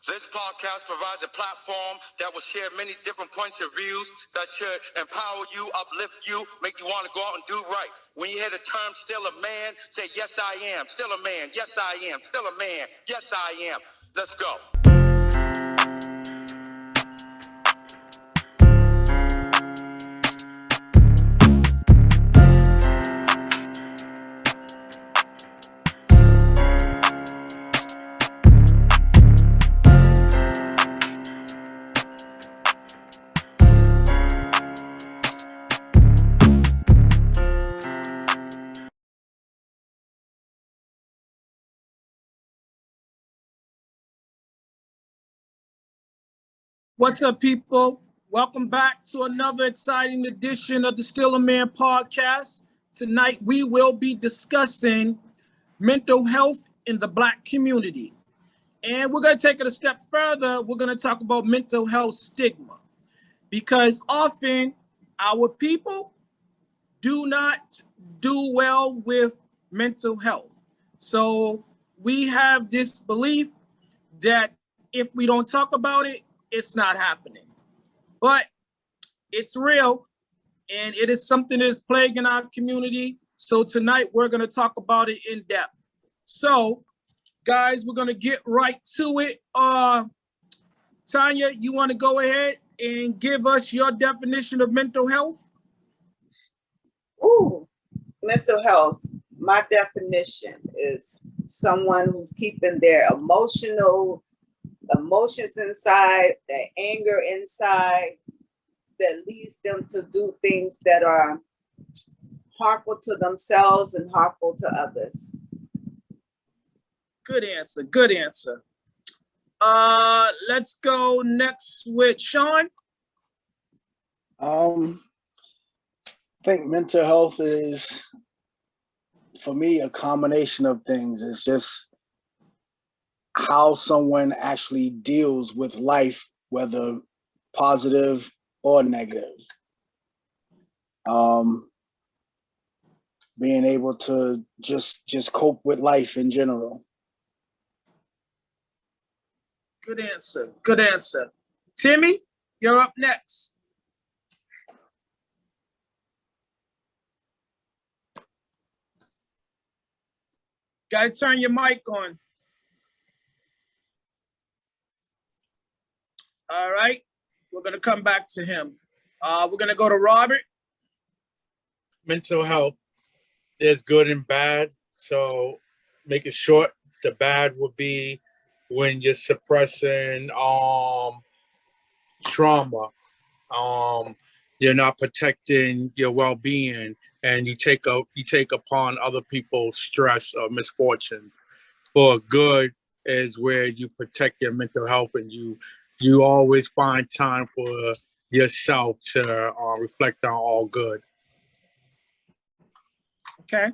This podcast provides a platform that will share many different points of views that should empower you, uplift you, make you want to go out and do right. When you hear the term still a man, say, yes, I am. Still a man. Yes, I am. Still a man. Yes, I am. Let's go. What's up, people? Welcome back to another exciting edition of the Still a Man podcast. Tonight, we will be discussing mental health in the Black community. And we're going to take it a step further. We're going to talk about mental health stigma, because often our people do not do well with mental health. So we have this belief that if we don't talk about it, it's not happening. But it's real, and it is something that is plaguing our community. So tonight we're going to talk about it in depth. So, guys, we're going to get right to it. Tanya, you want to go ahead and give us your definition of mental health? Ooh, mental health. My definition is someone who's keeping their emotions inside, their anger inside, that leads them to do things that are harmful to themselves and harmful to others. Good answer. Good answer. Let's go next with Sean. I think mental health is, for me, a combination of things. It's just how someone actually deals with life, whether positive or negative. Being able to just cope with life in general. Good answer. Good answer. Timmy, you're up next. Gotta turn your mic on. All right, we're gonna come back to him. We're gonna go to Robert. Mental health, there's good and bad. So make it short, the bad would be when you're suppressing trauma. You're not protecting your well-being, and you take upon other people's stress or misfortunes. For good is where you protect your mental health, and you always find time for yourself to reflect on all good. Okay.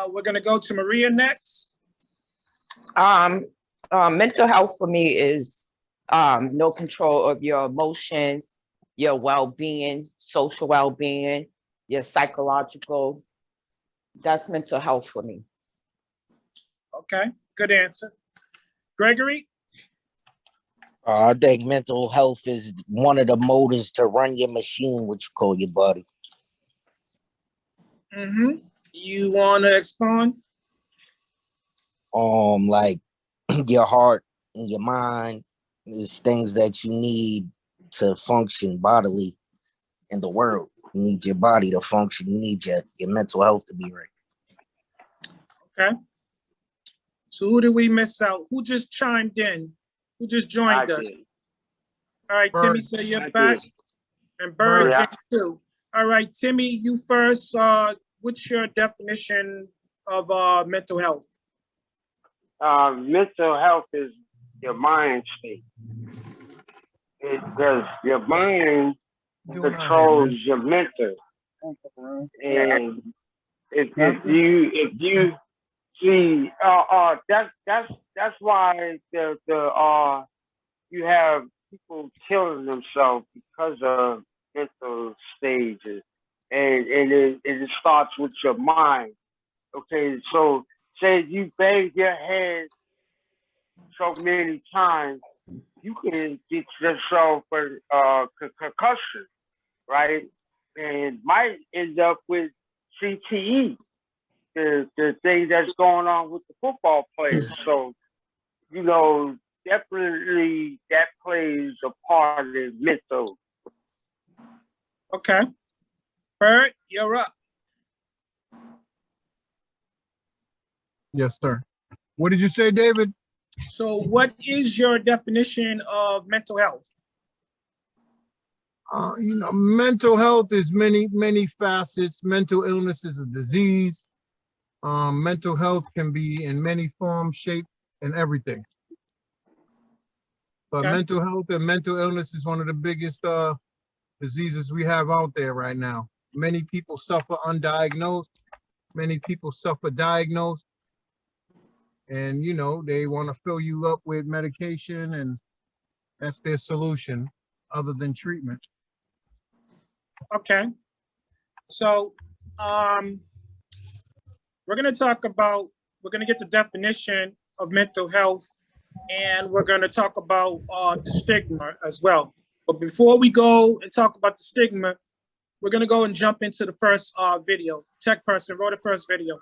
We're gonna go to Maria next. Mental health for me is no control of your emotions, your well-being, social well-being, your psychological. That's mental health for me. Okay, good answer. Gregory? I think mental health is one of the motors to run your machine, which you call your body. Mm-hmm. You want to expand? Like your heart and your mind is things that you need to function bodily in the world. You need your body to function. You need your mental health to be right. Okay. So who did we miss out? Who just chimed in? Who just joined us? All right, Bird. Timmy, so you're back. And Bird came too. All right, Timmy, you first. What's your definition of mental health? Mental health is your mind state. Because your mind controls your mental. And if you see, that's why you have people killing themselves because of mental stages, and it starts with your mind. Okay, so say you bang your head so many times, you can get yourself a concussion, right? And might end up with CTE, the thing that's going on with the football players. So, you know, definitely that plays a part in mental. Okay. Bert, you're up. Yes, sir. What did you say, David? So what is your definition of mental health? You know, mental health is many facets. Mental illness is a disease. Mental health can be in many forms, shape, and everything. But Okay. mental health and mental illness is one of the biggest diseases we have out there right now. Many people suffer undiagnosed. Many people suffer diagnosed. And, you know, they want to fill you up with medication, and that's their solution other than treatment. Okay. So we're going to get the definition of mental health, and we're going to talk about the stigma as well. But before we go and talk about the stigma, we're going to go and jump into the first video. Tech person, roll the first video.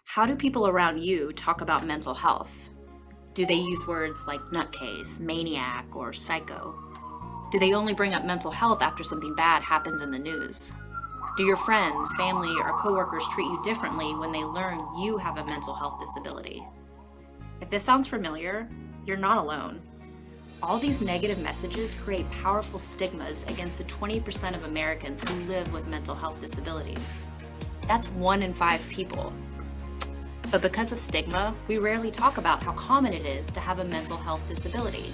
How do people around you talk about mental health? Do they use words like nutcase, maniac, or psycho? Do they only bring up mental health after something bad happens in the news? Do your friends, family, or coworkers treat you differently when they learn you have a mental health disability? If this sounds familiar, you're not alone. All these negative messages create powerful stigmas against the 20% of Americans who live with mental health disabilities. That's 1 in 5 people. But because of stigma, we rarely talk about how common it is to have a mental health disability.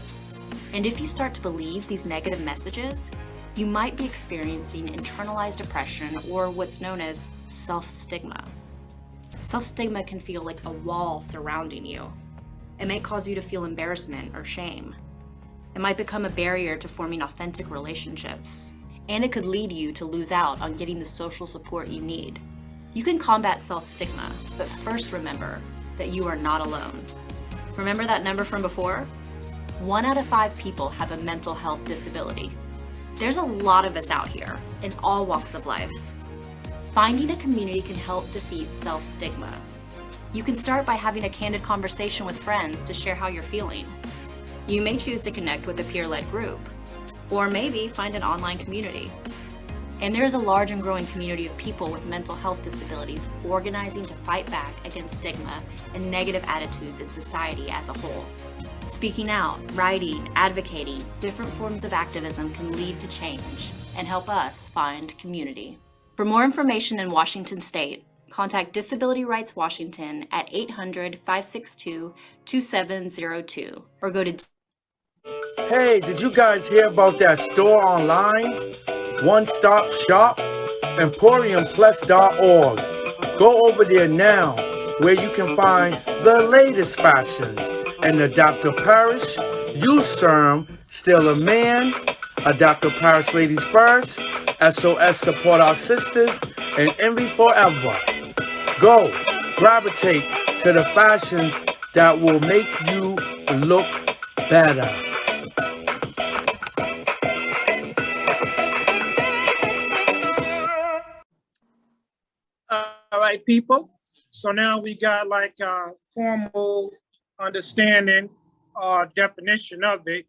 And if you start to believe these negative messages, you might be experiencing internalized depression, or what's known as self-stigma. Self-stigma can feel like a wall surrounding you. It may cause you to feel embarrassment or shame. It might become a barrier to forming authentic relationships. And it could lead you to lose out on getting the social support you need. You can combat self-stigma, but first remember that you are not alone. Remember that number from before? 1 out of 5 people have a mental health disability. There's a lot of us out here in all walks of life. Finding a community can help defeat self-stigma. You can start by having a candid conversation with friends to share how you're feeling. You may choose to connect with a peer-led group, or maybe find an online community. And there is a large and growing community of people with mental health disabilities organizing to fight back against stigma and negative attitudes in society as a whole. Speaking out, writing, advocating, different forms of activism can lead to change and help us find community. For more information in Washington State, contact Disability Rights Washington at 800-562-2702 or go to Hey, did you guys hear about that store online? One Stop Shop? EmporiumPlus.org. Go over there now, where you can find the latest fashions. And the Dr. Parrish Youth Serum, Still a Man, a Dr. Parrish Ladies First, SOS Support Our Sisters, and Envy Forever. Go, gravitate to the fashions that will make you look better. All right, people. So now we got like a formal understanding or definition of it.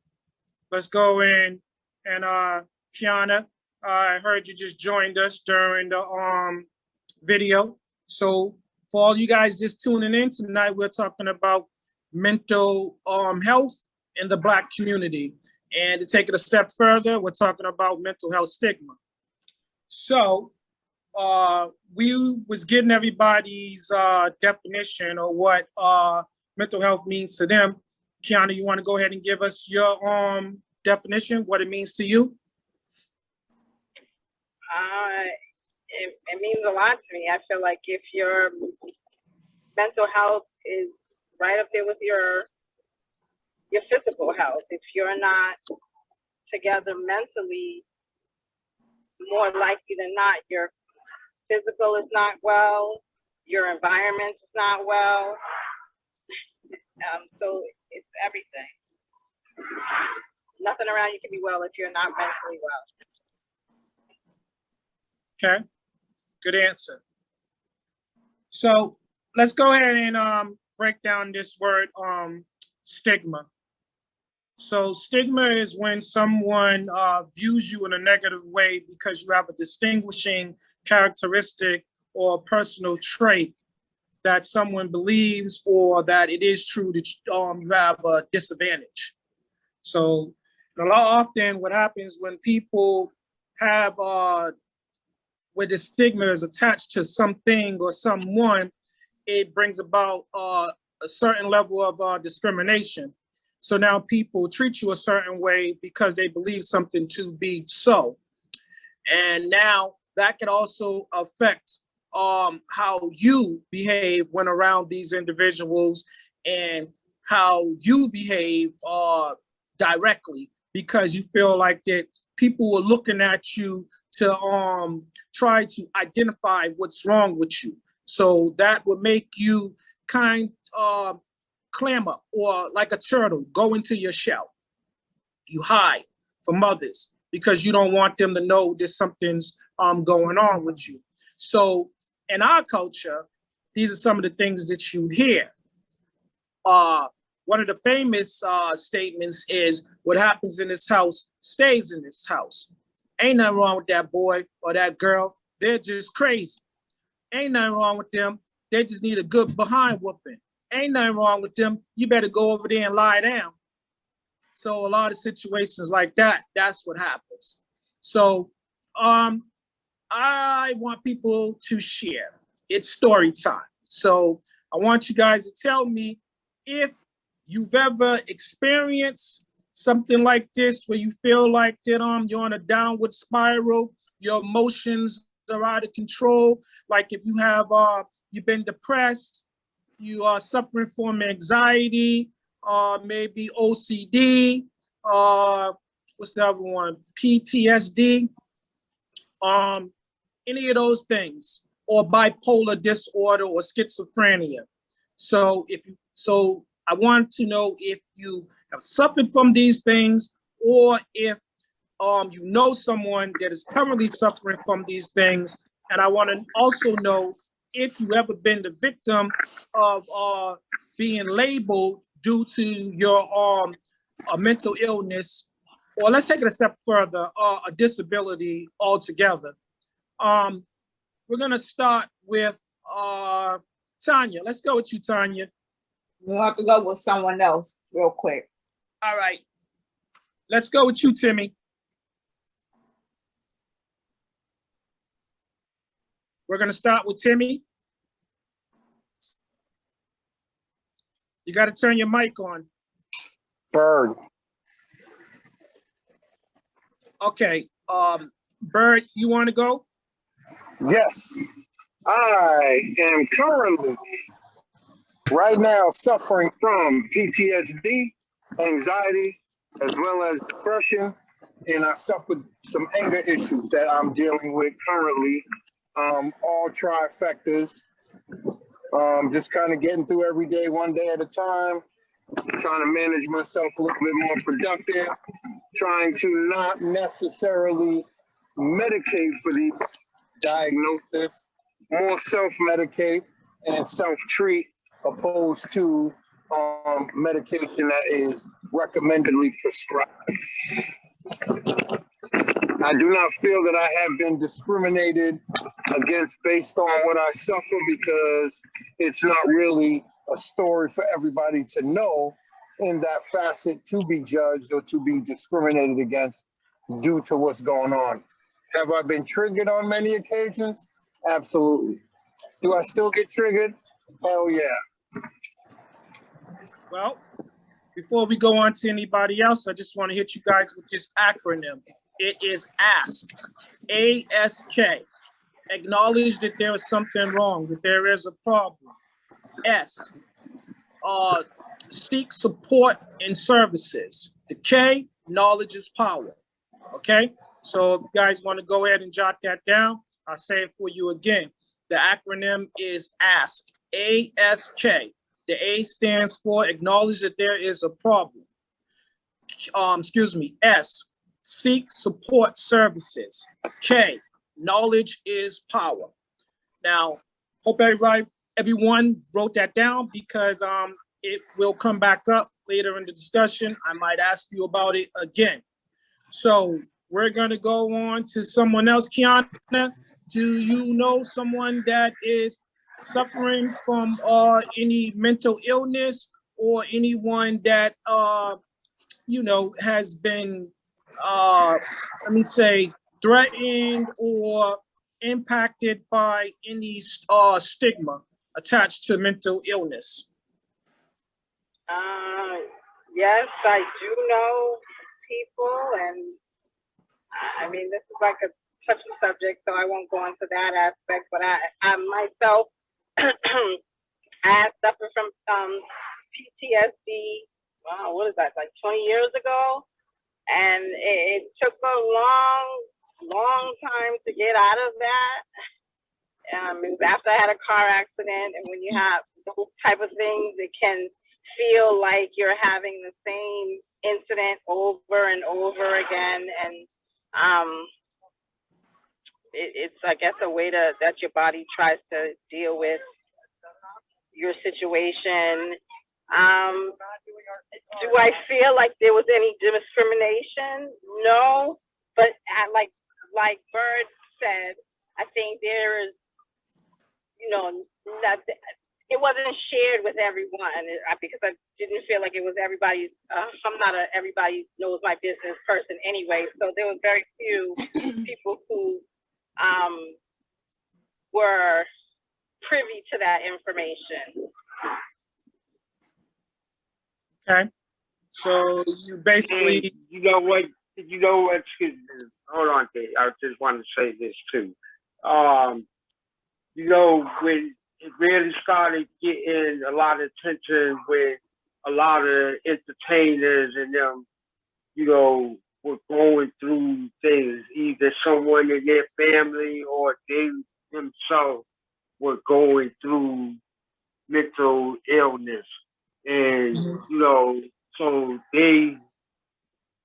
Let's go in and Kiana, I heard you just joined us during the video. So for all you guys just tuning in tonight, we're talking about mental health in the Black community. And to take it a step further, we're talking about mental health stigma. So we was getting everybody's definition of what mental health means to them. Kiana, you want to go ahead and give us your definition, what it means to you? It means a lot to me. I feel like if your mental health is right up there with your physical health, if you're not together mentally, more likely than not, your physical is not well, your environment is not well. So it's everything. Nothing around you can be well if you're not mentally well. Okay, good answer. So let's go ahead and break down this word stigma. So stigma is when someone views you in a negative way because you have a distinguishing characteristic or personal trait that someone believes or that it is true that you have a disadvantage. So a lot often what happens when people have where the stigma is attached to something or someone, it brings about a certain level of discrimination. So now people treat you a certain way because they believe something to be so. And now that can also affect how you behave when around these individuals and how you behave directly because you feel like that people are looking at you to try to identify what's wrong with you. So that would make you kind of clamor or like a turtle, go into your shell. You hide from others because you don't want them to know there's something's going on with you. So in our culture, these are some of the things that you hear. One of the famous statements is, what happens in this house stays in this house. Ain't nothing wrong with that boy or that girl. They're just crazy. Ain't nothing wrong with them. They just need a good behind whooping. Ain't nothing wrong with them. You better go over there and lie down. So a lot of situations like that, that's what happens. So I want people to share. It's story time. So I want you guys to tell me if you've ever experienced something like this where you feel like that you're on a downward spiral, your emotions are out of control. Like if you have you've been depressed, you are suffering from anxiety, maybe OCD, what's the other one? PTSD, any of those things, or bipolar disorder or schizophrenia. So I want to know if you have suffered from these things, or if you know someone that is currently suffering from these things. And I want to also know if you ever been the victim of being labeled due to your a mental illness, or let's take it a step further, a disability altogether. We're gonna start with Tanya. Let's go with you, Tanya. We'll have to go with someone else real quick. All right. Let's go with you, Timmy. We're gonna start with Timmy. You got to turn your mic on. Bird. Okay. Bird, you want to go? Yes. I am currently right now suffering from PTSD, anxiety, as well as depression, and I suffer some anger issues that I'm dealing with currently. All trifectas. Just kind of getting through every day, one day at a time, trying to manage myself a little bit more productive, trying to not necessarily medicate for these diagnoses, more self-medicate and self-treat opposed to medication that is recommendedly prescribed. I do not feel that I have been discriminated against based on what I suffer, because it's not really a story for everybody to know in that facet to be judged or to be discriminated against due to what's going on. Have I been triggered on many occasions? Absolutely. Do I still get triggered? Hell yeah. Well, before we go on to anybody else, I just want to hit you guys with this acronym. It is ASK, A-S-K. Acknowledge that there is something wrong, that there is a problem. S, seek support and services. The K, knowledge is power. Okay? So if you guys want to go ahead and jot that down, I'll say it for you again. The acronym is ASK, A-S-K. The A stands for acknowledge that there is a problem. S, seek support services. K, knowledge is power. Now, hope everyone wrote that down because it will come back up later in the discussion. I might ask you about it again. So we're gonna go on to someone else. Kiana, do you know someone that is suffering from any mental illness or anyone that has been let me say threatened or impacted by any stigma attached to mental illness? Yes, I do know people, and I mean, this is like a touchy subject, so I won't go into that aspect, but I myself, I suffer from PTSD, wow, what is that, like 20 years ago? And it took a long time to get out of that. It was after I had a car accident, and when you have those type of things, it can feel like you're having the same incident over and over again. And it's, I guess, a way that your body tries to deal with your situation. Do I feel like there was any discrimination? No, but like Bird said, I think there is, it wasn't shared with everyone because I didn't feel like it was everybody's. I'm not a everybody knows my business person anyway, so there was very few people who were privy to that information. Okay, so you basically, And you know what? Excuse me. Hold on, Dave. I just want to say this too. When it really started getting a lot of attention with a lot of entertainers and them, were going through things, either someone in their family or they themselves were going through mental illness. And, so they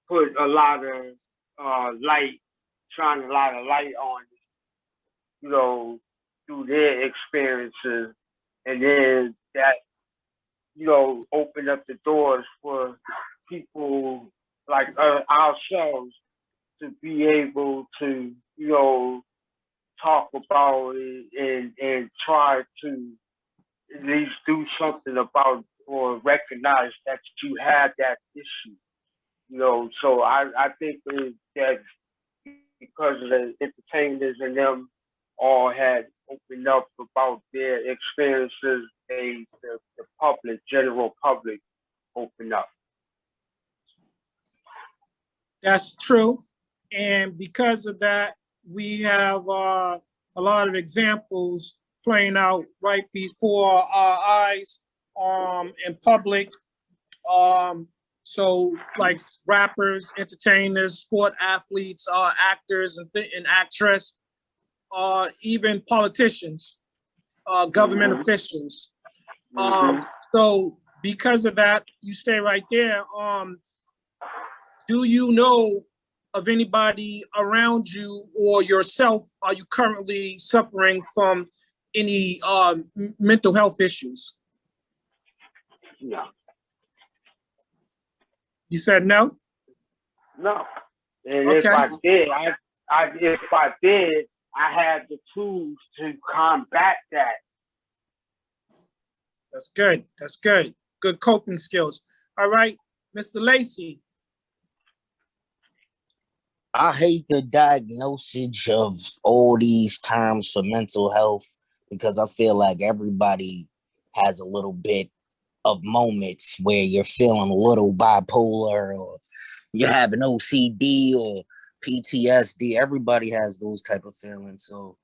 put a lot of light, shine a lot of light on it, through their experiences. And then that, opened up the doors for people like ourselves to be able to, talk about it and try to at least do something about or recognize that you had that issue. So I think that because of the entertainers and them all had opened up about their experiences, the public, general public, opened up. that's true. And because of that, we have a lot of examples playing out right before our eyes in public. So like rappers, entertainers, sport athletes, actors and actress, even politicians, government officials. So because of that, you stay right there. Do you know of anybody around you or yourself? Are you currently suffering from any mental health issues? No. You said no? No. And Okay. if I did, I had the tools to combat that. That's good. That's good. Good coping skills. All right, Mr. Lacey. I hate the diagnosis of all these terms for mental health because I feel like everybody has a little bit of moments where you're feeling a little bipolar or you're having OCD or PTSD. Everybody has those type of feelings. So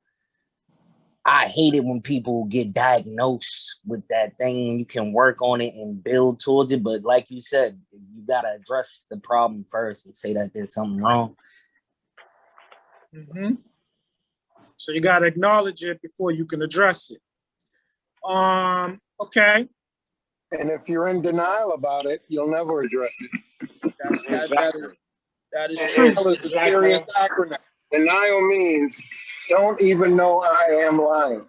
I hate it when people get diagnosed with that thing. You can work on it and build towards it. But like you said, you got to address the problem first and say that there's something wrong. Mm-hmm. So you got to acknowledge it before you can address it. Okay. And if you're in denial about it, you'll never address it. That is true. Denial is a serious acronym. Denial means don't even know I am lying.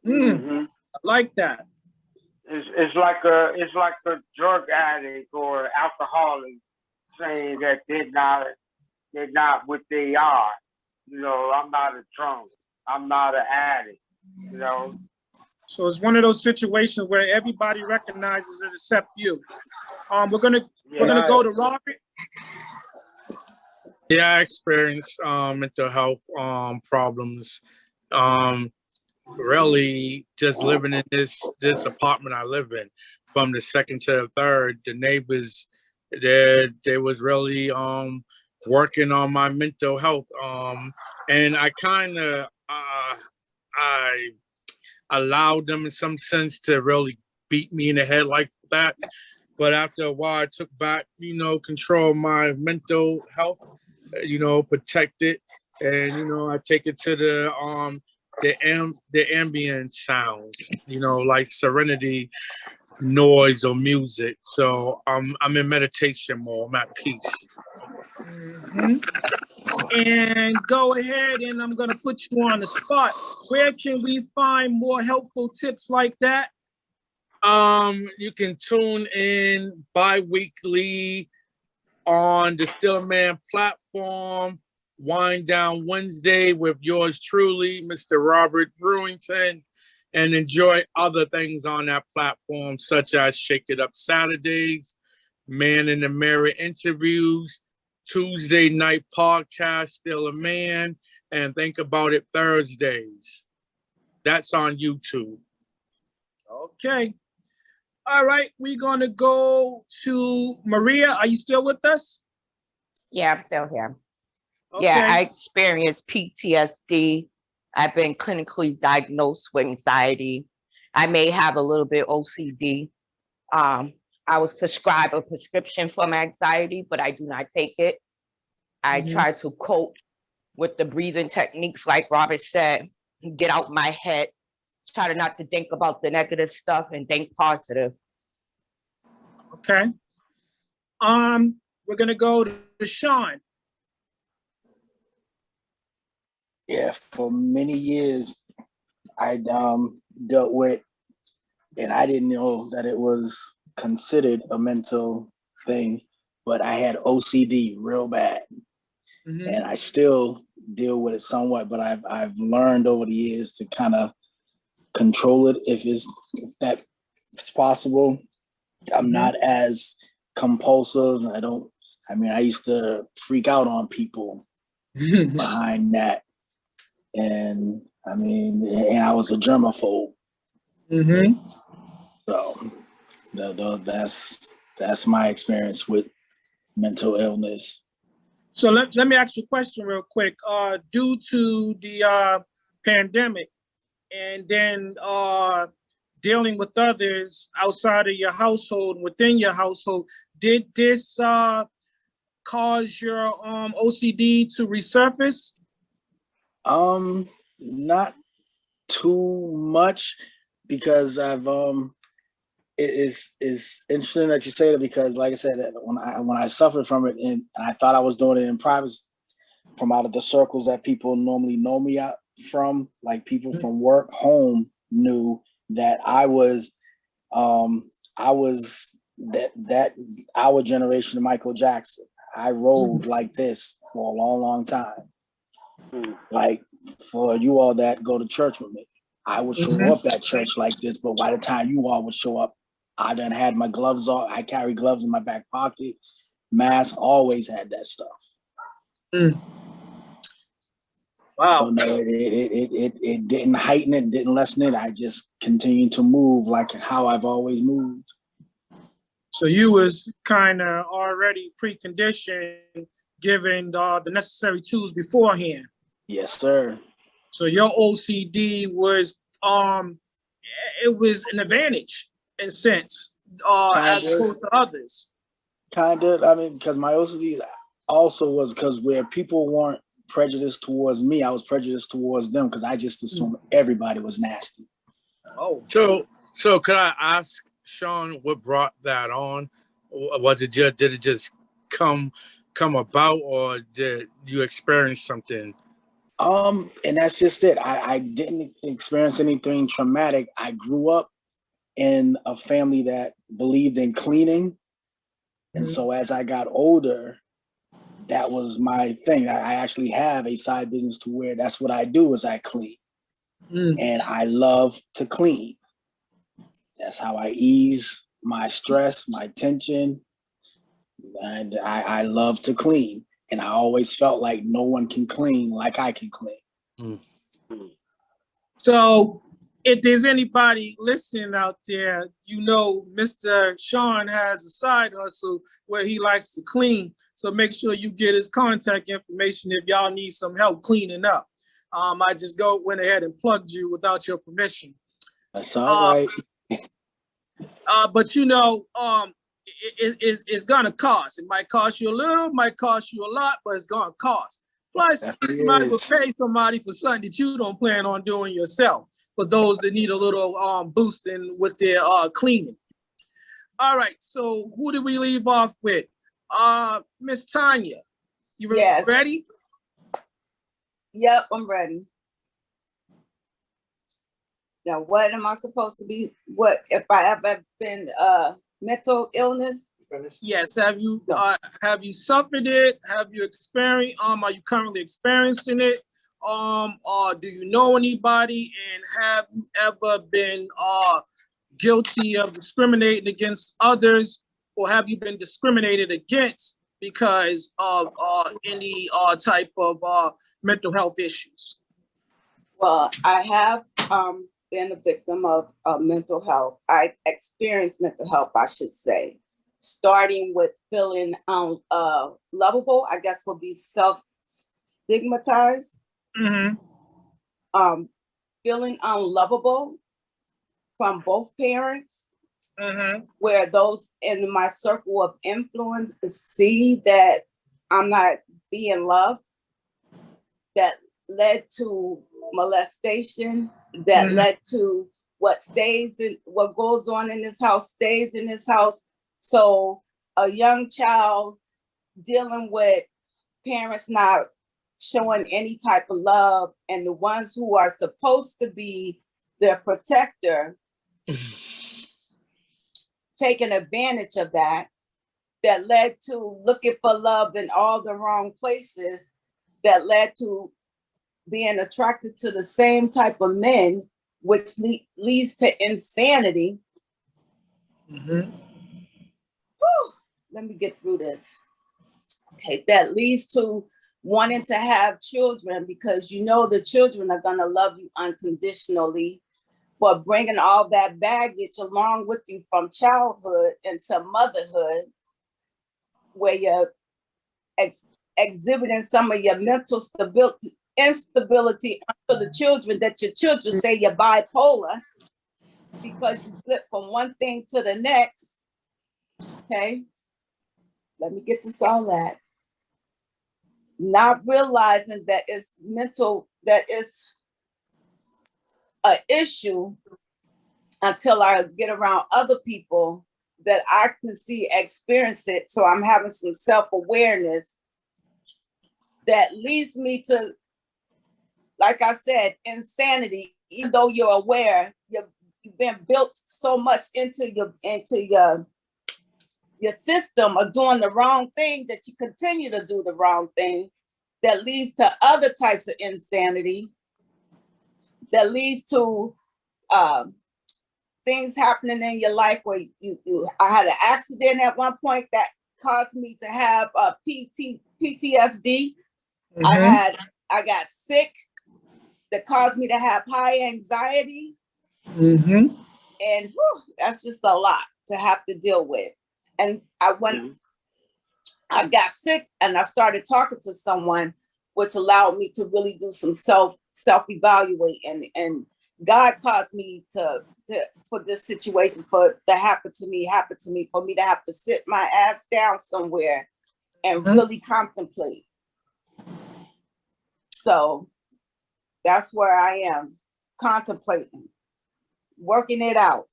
Mm-hmm. I like that. It's like a drug addict or alcoholic saying that they're not what they are. You know, I'm not a drunk. I'm not an addict. You know. So it's one of those situations where everybody recognizes it except you. We're gonna go to Robert. Yeah, I experienced mental health problems. Really, just living in this apartment I live in, from the second to the third, the neighbors, they was really working on my mental health. And I kind of I allowed them in some sense to really beat me in the head like that. But after a while, I took back, control of my mental health, protect it. And, I take it to the ambient sounds, like serenity, noise or music. So I'm in meditation mode. I'm at peace. Mm-hmm. And go ahead, and I'm gonna put you on the spot. Where can we find more helpful tips like that? You can tune in bi-weekly on the Still a Man platform, Wind Down Wednesday with yours truly, Mr. Robert Brewington, and enjoy other things on that platform, such as Shake It Up Saturdays, Man in the Mirror interviews, Tuesday night podcast, Still a Man, and Think About It Thursdays. That's on YouTube. Okay. All right, we're gonna go to Maria. Are you still with us? Yeah, I'm still here. Okay. Yeah, I experienced PTSD. I've been clinically diagnosed with anxiety. I may have a little bit OCD. I was prescribed a prescription for my anxiety, but I do not take it. I try to cope with the breathing techniques, like Robert said, get out my head, try to not to think about the negative stuff and think positive. Okay. We're gonna go to Sean. Yeah, for many years, I dealt with, and I didn't know that it was considered a mental thing, but I had OCD real bad, and I still deal with it somewhat. But I've learned over the years to kind of control it if it's possible. I'm not as compulsive. I used to freak out on people behind that. And I was a germaphobe. So that's my experience with mental illness. So let me ask you a question real quick. Due to the pandemic and then dealing with others outside of your household, within your household, did this cause your OCD to resurface? Not too much, because I've it's interesting that you say that, because like I said, that when I suffered from it, and I thought I was doing it in private from out of the circles that people normally know me out from, like people from work, home, knew that I was that our generation of Michael Jackson. I rolled like this for a long time. Like, for you all that go to church with me, I would show up at church like this, but by the time you all would show up, I done had my gloves on. I carry gloves in my back pocket, mask, always had that stuff. Wow. So no, it didn't heighten it, didn't lessen it. I just continued to move like how I've always moved. So you was kind of already preconditioned, given the necessary tools beforehand. Yes, sir. So your OCD was it was an advantage in a sense, as opposed to others. Kind of. Because my OCD also was because where people weren't prejudiced towards me, I was prejudiced towards them, because I just assumed everybody was nasty. Oh. So could I ask Sean, what brought that on? Was it just did it just come about, or did you experience something? And that's just it. I didn't experience anything traumatic. I grew up in a family that believed in cleaning. And so as I got older, that was my thing. I actually have a side business to where that's what I do is I clean. And I love to clean. That's how I ease my stress, my tension. And I love to clean. And I always felt like no one can clean like I can clean. So if there's anybody listening out there, you know, Mr. Sean has a side hustle where he likes to clean. So make sure you get his contact information if y'all need some help cleaning up. I just went ahead and plugged you without your permission. That's all right. But you know, it's gonna cost. It might cost you a little, might cost you a lot, but it's gonna cost. Plus, you might as well pay somebody for something that you don't plan on doing yourself. For those that need a little boosting with their cleaning. All right, so who did we leave off with? Miss Tanya, you ready? Yep, I'm ready. Now, what am I supposed to be? What if I ever been mental illness? Yes. Have you suffered it? Have you experienced? Are you currently experiencing it? Or do you know anybody? And have you ever been guilty of discriminating against others, or have you been discriminated against because of any type of mental health issues? Well, I have been a victim of mental health. I experienced mental health, I should say, starting with feeling lovable, I guess would be self-stigmatized. Feeling unlovable from both parents, where those in my circle of influence see that I'm not being loved, that led to molestation, that led to what goes on in this house stays in this house. So a young child dealing with parents not showing any type of love, and the ones who are supposed to be their protector taking advantage of that led to looking for love in all the wrong places, that led to being attracted to the same type of men, which leads to insanity. Let me get through this. Okay, that leads to wanting to have children because you know the children are gonna love you unconditionally, but bringing all that baggage along with you from childhood into motherhood, where you're exhibiting some of your mental instability to the children, that your children say you're bipolar because you flip from one thing to the next. Okay, let me get this all that. Not realizing that it's mental, that it's an issue until I get around other people that I can see experience it. So I'm having some self-awareness that leads me to, like I said, insanity. Even though you're aware, you've been built so much into your system of doing the wrong thing that you continue to do the wrong thing, that leads to other types of insanity, that leads to things happening in your life where I had an accident at one point that caused me to have PTSD. I got sick that caused me to have high anxiety. And that's just a lot to have to deal with. And I got sick and I started talking to someone, which allowed me to really do some self-evaluate, and God caused me to for this situation to happen to me, for me to have to sit my ass down somewhere and really contemplate. So that's where I am, contemplating, working it out,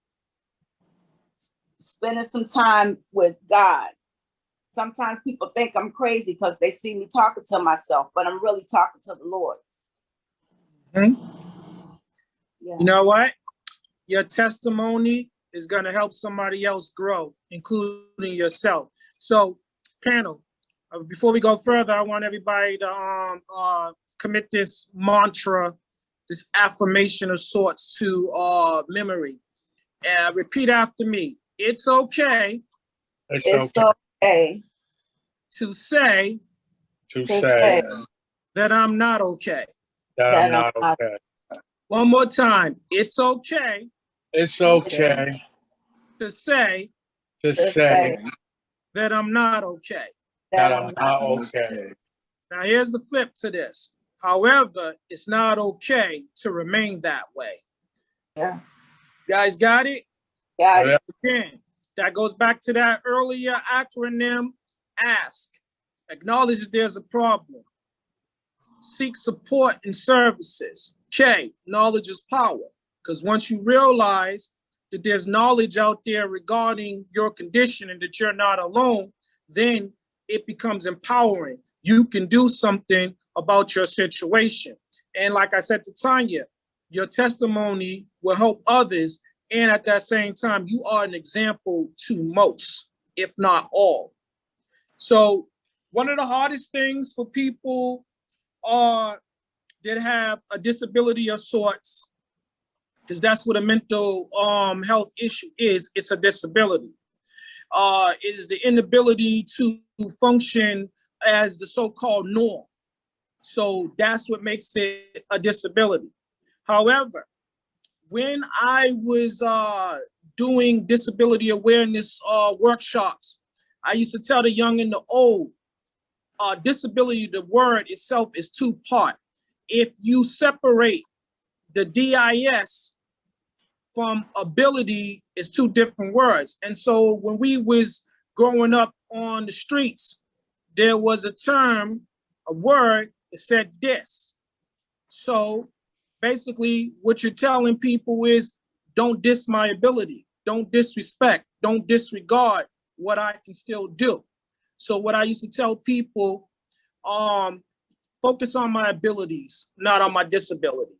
spending some time with God. Sometimes people think I'm crazy because they see me talking to myself, but I'm really talking to the Lord. Mm-hmm. Yeah. You know what? Your testimony is going to help somebody else grow, including yourself. So, panel, before we go further, I want everybody to commit this mantra, this affirmation of sorts to memory. Repeat after me. It's okay. It's okay to say that I'm not okay. That I'm not okay. One more time. It's okay. It's okay to say that I'm not okay. that I'm not okay. Now here's the flip to this. However, it's not okay to remain that way. Yeah. You guys got it? Got it. Again, that goes back to that earlier acronym, ASK. Acknowledge that there's a problem. Seek support and services. K, knowledge is power. Because once you realize that there's knowledge out there regarding your condition and that you're not alone, then it becomes empowering. You can do something about your situation. And like I said to Tanya, your testimony will help others. And at that same time, you are an example to most, if not all. So one of the hardest things for people that have a disability of sorts, because that's what a mental health issue is. It's a disability. Is the inability to function as the so-called norm. So that's what makes it a disability. However, when I was doing disability awareness workshops, I used to tell the young and the old, disability, the word itself is two-part. If you separate the DIS from ability, is two different words. And so when we was growing up on the streets, there was a term, a word that said this. So basically what you're telling people is, don't diss my ability, don't disrespect, don't disregard what I can still do. So what I used to tell people, focus on my abilities, not on my disability.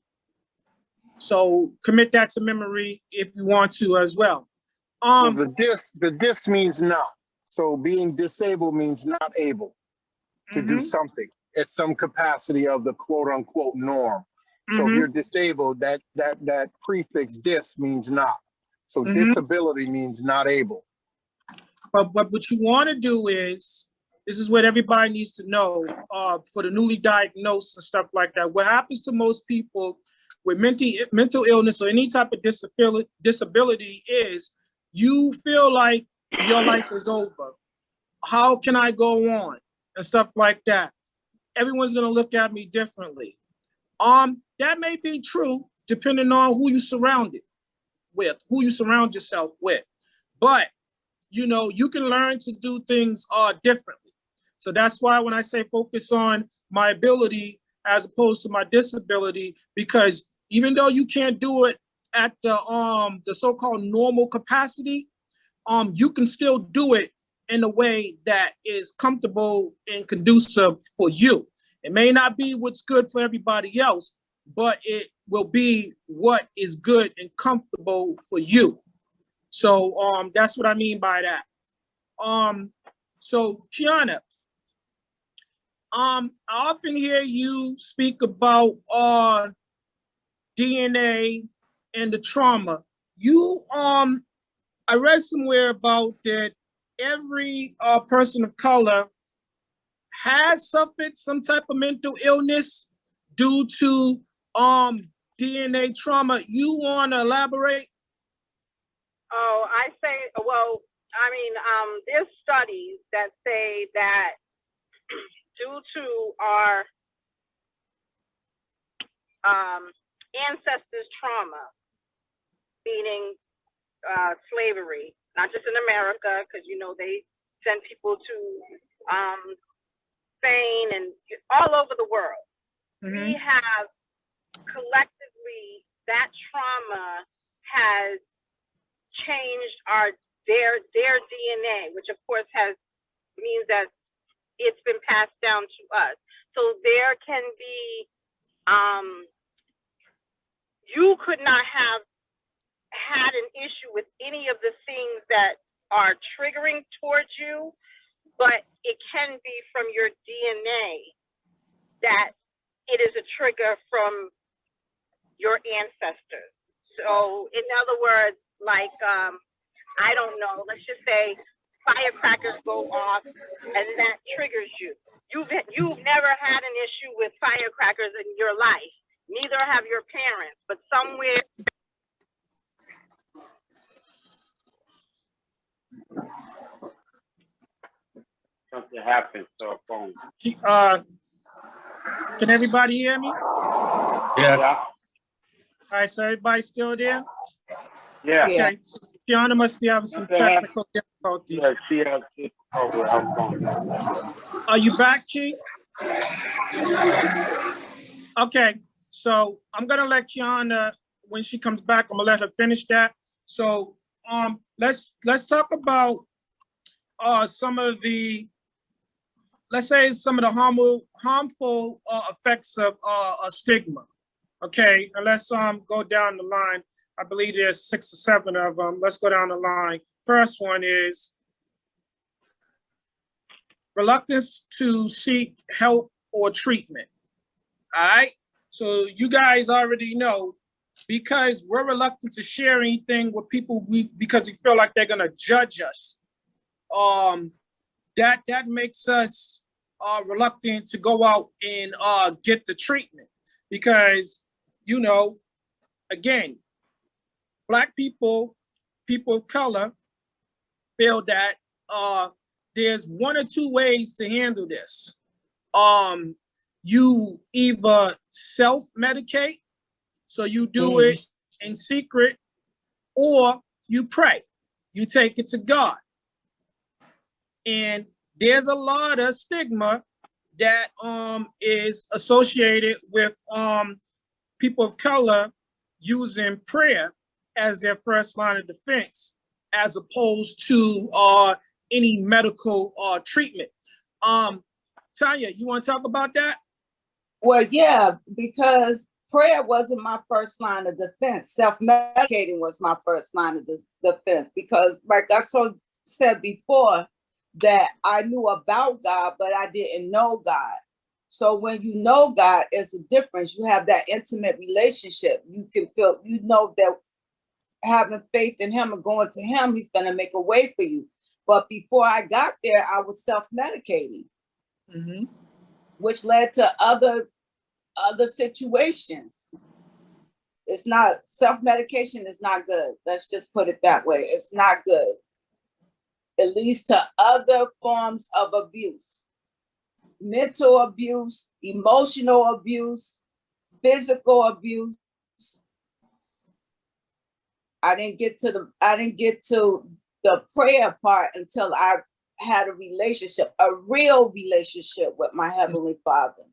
So commit that to memory if you want to as well. Well, the dis means not. So being disabled means not able to do something at some capacity of the quote unquote norm. So if you're disabled, that prefix dis means not. So disability means not able. But what you want to do is, this is what everybody needs to know for the newly diagnosed and stuff like that. What happens to most people with mental illness or any type of disability is you feel like your life is over. How can I go on? And stuff like that. Everyone's going to look at me differently. That may be true depending on who you surrounded with, who you surround yourself with. But you know, you can learn to do things differently. So that's why when I say focus on my ability as opposed to my disability, because even though you can't do it at the so-called normal capacity, you can still do it in a way that is comfortable and conducive for you. It may not be what's good for everybody else, but it will be what is good and comfortable for you. So that's what I mean by that. So Kiana, I often hear you speak about DNA and the trauma. You I read somewhere about that every person of color has suffered some type of mental illness due to DNA trauma. You want to elaborate? Oh, I say, well, I mean, there's studies that say that due to our ancestors' trauma, meaning slavery, not just in America, because, you know, they send people to Spain and all over the world. We have collectively, that trauma has changed our their DNA, which of course means that it's been passed down to us. So there can be, you could not have had an issue with any of the things that are triggering towards you, but it can be from your DNA that it is a trigger from your ancestors. So in other words, like, I don't know, let's just say firecrackers go off and that triggers you. You've never had an issue with firecrackers in your life. Neither have your parents, but somewhere Something happened to a phone. Can everybody hear me? Yes. Yeah. All right, so everybody still there? Yeah. Okay, so Kiana must be having some technical difficulties. Yeah, she has difficulty with her phone. Are you back, Chi? Okay, so I'm gonna let Kiana, when she comes back, I'm gonna let her finish that. So let's talk about some of the, let's say some of the harmful effects of stigma. Okay, and let's go down the line. I believe there's 6 or 7 of them. Let's go down the line. First one is reluctance to seek help or treatment. All right, so you guys already know, because we're reluctant to share anything with people because we feel like they're gonna judge us. That makes us reluctant to go out and get the treatment, because, you know, again, Black people, people of color, feel that there's 1 or 2 ways to handle this. You either self-medicate, so you do it in secret, or you pray, you take it to God. And there's a lot of stigma that is associated with people of color using prayer as their first line of defense, as opposed to any medical treatment. Tanya, you want to talk about that? Well, yeah, because prayer wasn't my first line of defense. Self-medicating was my first line of defense, because like I said before, that I knew about God, but I didn't know God. So when you know God, it's a difference. You have that intimate relationship. You can feel, you know that having faith in him and going to him, he's going to make a way for you. But before I got there, I was self-medicating, which led to other situations. It's not, self-medication is not good. Let's just put it that way. It's not good. It leads to other forms of abuse, mental abuse, emotional abuse, physical abuse. I didn't get to the prayer part until I had a relationship, a real relationship with my Heavenly Father.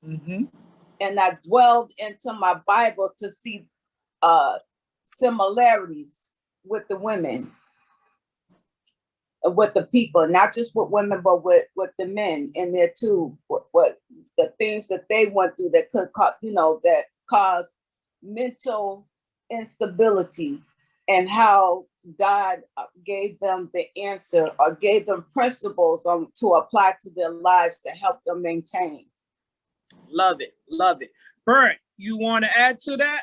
And I dwelled into my Bible to see similarities with the women, with the people, not just with women, but with the men in there too. What the things that they went through that could cause, that caused mental instability, and how God gave them the answer, or gave them principles to apply to their lives to help them maintain. Love it, love it. Bert, you want to add to that?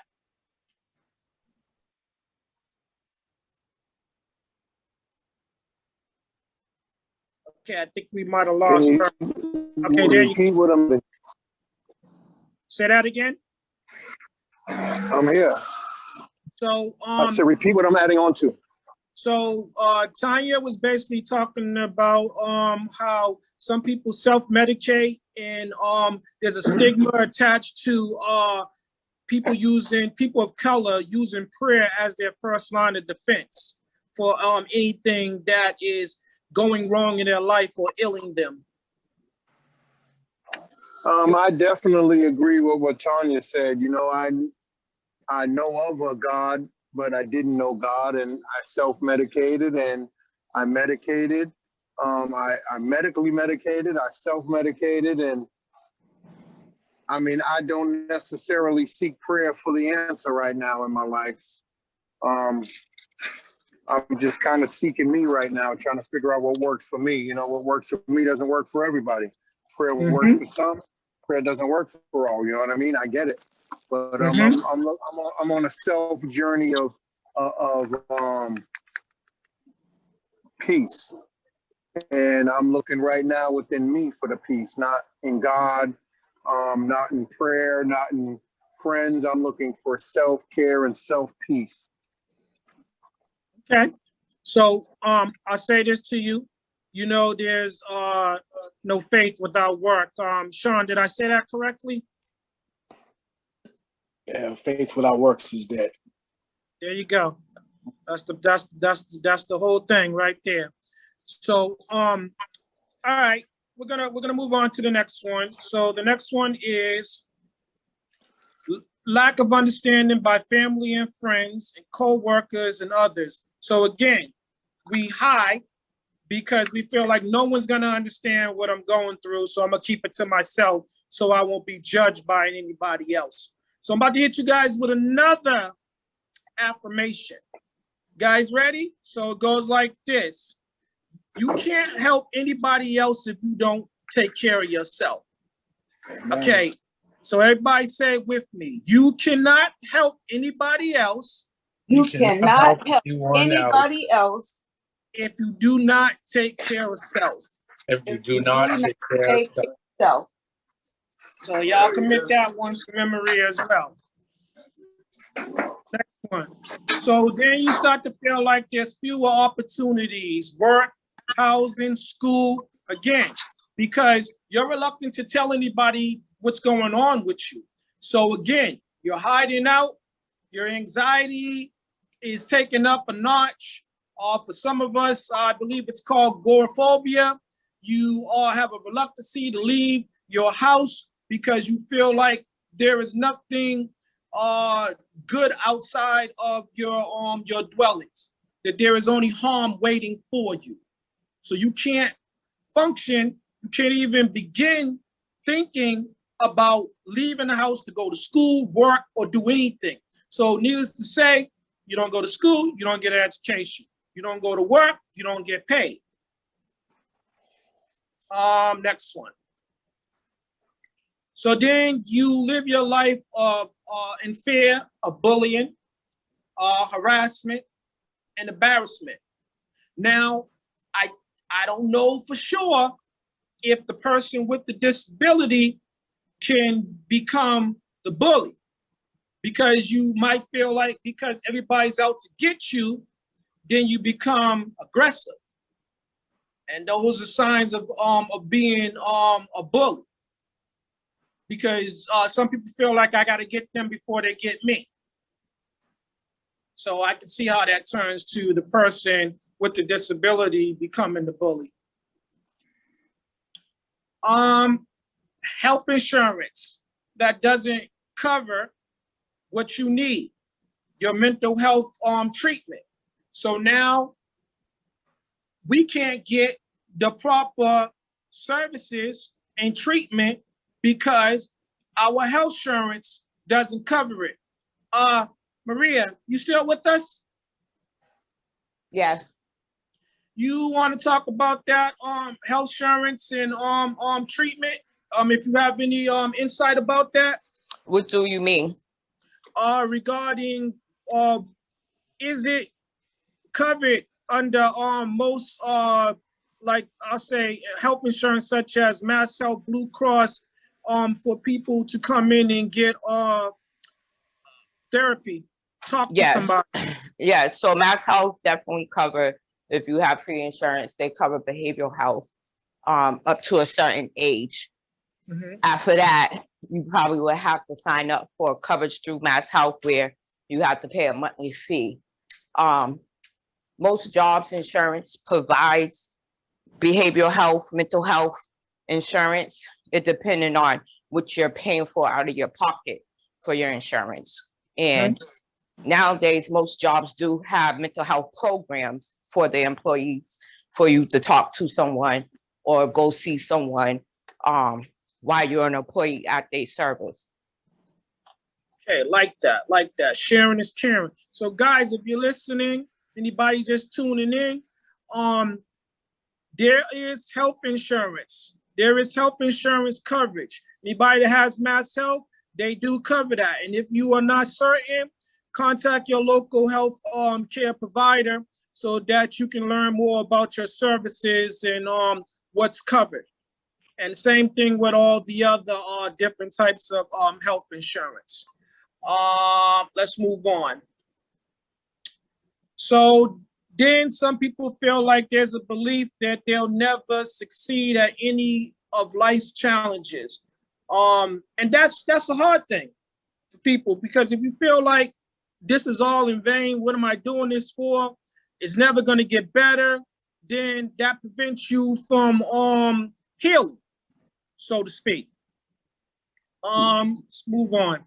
Okay, I think we might have lost her. Okay, there you go. Say that again. I'm here. So I said, repeat what I'm adding on to. So Tanya was basically talking about how some people self-medicate, and there's a stigma attached to people of color using prayer as their first line of defense for anything that is going wrong in their life or ailing them. I definitely agree with what Tanya said. I know of a God, but I didn't know God, and I self-medicated, and I'm medicated. I'm medically medicated. I self-medicated, and I mean, I don't necessarily seek prayer for the answer right now in my life. I'm just kind of seeking me right now, trying to figure out what works for me. You know, what works for me doesn't work for everybody. Prayer works for some. Prayer doesn't work for all. You know what I mean? I get it, but I'm on a self journey of peace, and I'm looking right now within me for the peace, not in God, not in prayer, not in friends. I'm looking for self-care and self-peace. Okay. So I say this to you. You know, there's no faith without work. Sean, did I say that correctly? Yeah, faith without works is dead. There you go. That's the whole thing right there. So all right, we're gonna move on to the next one. So the next one is lack of understanding by family and friends and co-workers and others. So again, we hide because we feel like no one's gonna understand what I'm going through. So I'm gonna keep it to myself so I won't be judged by anybody else. So I'm about to hit you guys with another affirmation. Guys, ready? So it goes like this. You can't help anybody else if you don't take care of yourself. Amen. Okay, so everybody say it with me. You cannot help anybody else. You cannot help anybody else if you do not take care of self. If you do not take care of self. So y'all commit that one to memory as well. Next one. So then you start to feel like there's fewer opportunities, work, housing, school, again, because you're reluctant to tell anybody what's going on with you. So again, you're hiding out, your anxiety is taken up a notch. For some of us, I believe it's called agoraphobia. You all have a reluctancy to leave your house because you feel like there is nothing good outside of your dwellings, that there is only harm waiting for you. So you can't function, you can't even begin thinking about leaving the house to go to school, work, or do anything. So needless to say, you don't go to school, you don't get an education. You don't go to work, you don't get paid. Next one. So then you live your life in fear of bullying, harassment, and embarrassment. Now, I don't know for sure if the person with the disability can become the bully, because you might feel like because everybody's out to get you, then you become aggressive. And those are signs of being a bully. Because some people feel like I got to get them before they get me. So I can see how that turns to the person with the disability becoming the bully. Health insurance that doesn't cover what you need, your mental health treatment. So now we can't get the proper services and treatment because our health insurance doesn't cover it. Maria, you still with us? Yes. You want to talk about that health insurance and treatment? If you have any insight about that? What do you mean? Regarding is it covered under most like I'll say health insurance such as Mass Health, Blue Cross, for people to come in and get therapy, talk to somebody? Yeah, so Mass Health definitely cover, if you have free insurance, they cover behavioral health up to a certain age. After that, you probably would have to sign up for coverage through Mass Health where you have to pay a monthly fee. Most jobs insurance provides behavioral health, mental health insurance. It depending on what you're paying for out of your pocket for your insurance. And nowadays, most jobs do have mental health programs for the employees, for you to talk to someone or go see someone while you're an employee at their service. Okay, like that. Sharing is caring. So guys, if you're listening, anybody just tuning in, there is health insurance. There is health insurance coverage. Anybody that has Mass Health, they do cover that. And if you are not certain, contact your local health care provider so that you can learn more about your services and what's covered. And same thing with all the other different types of health insurance. Let's move on. So then some people feel like there's a belief that they'll never succeed at any of life's challenges. And that's a hard thing for people, because if you feel like this is all in vain, what am I doing this for? It's never going to get better, then that prevents you from healing, so to speak. Let's move on.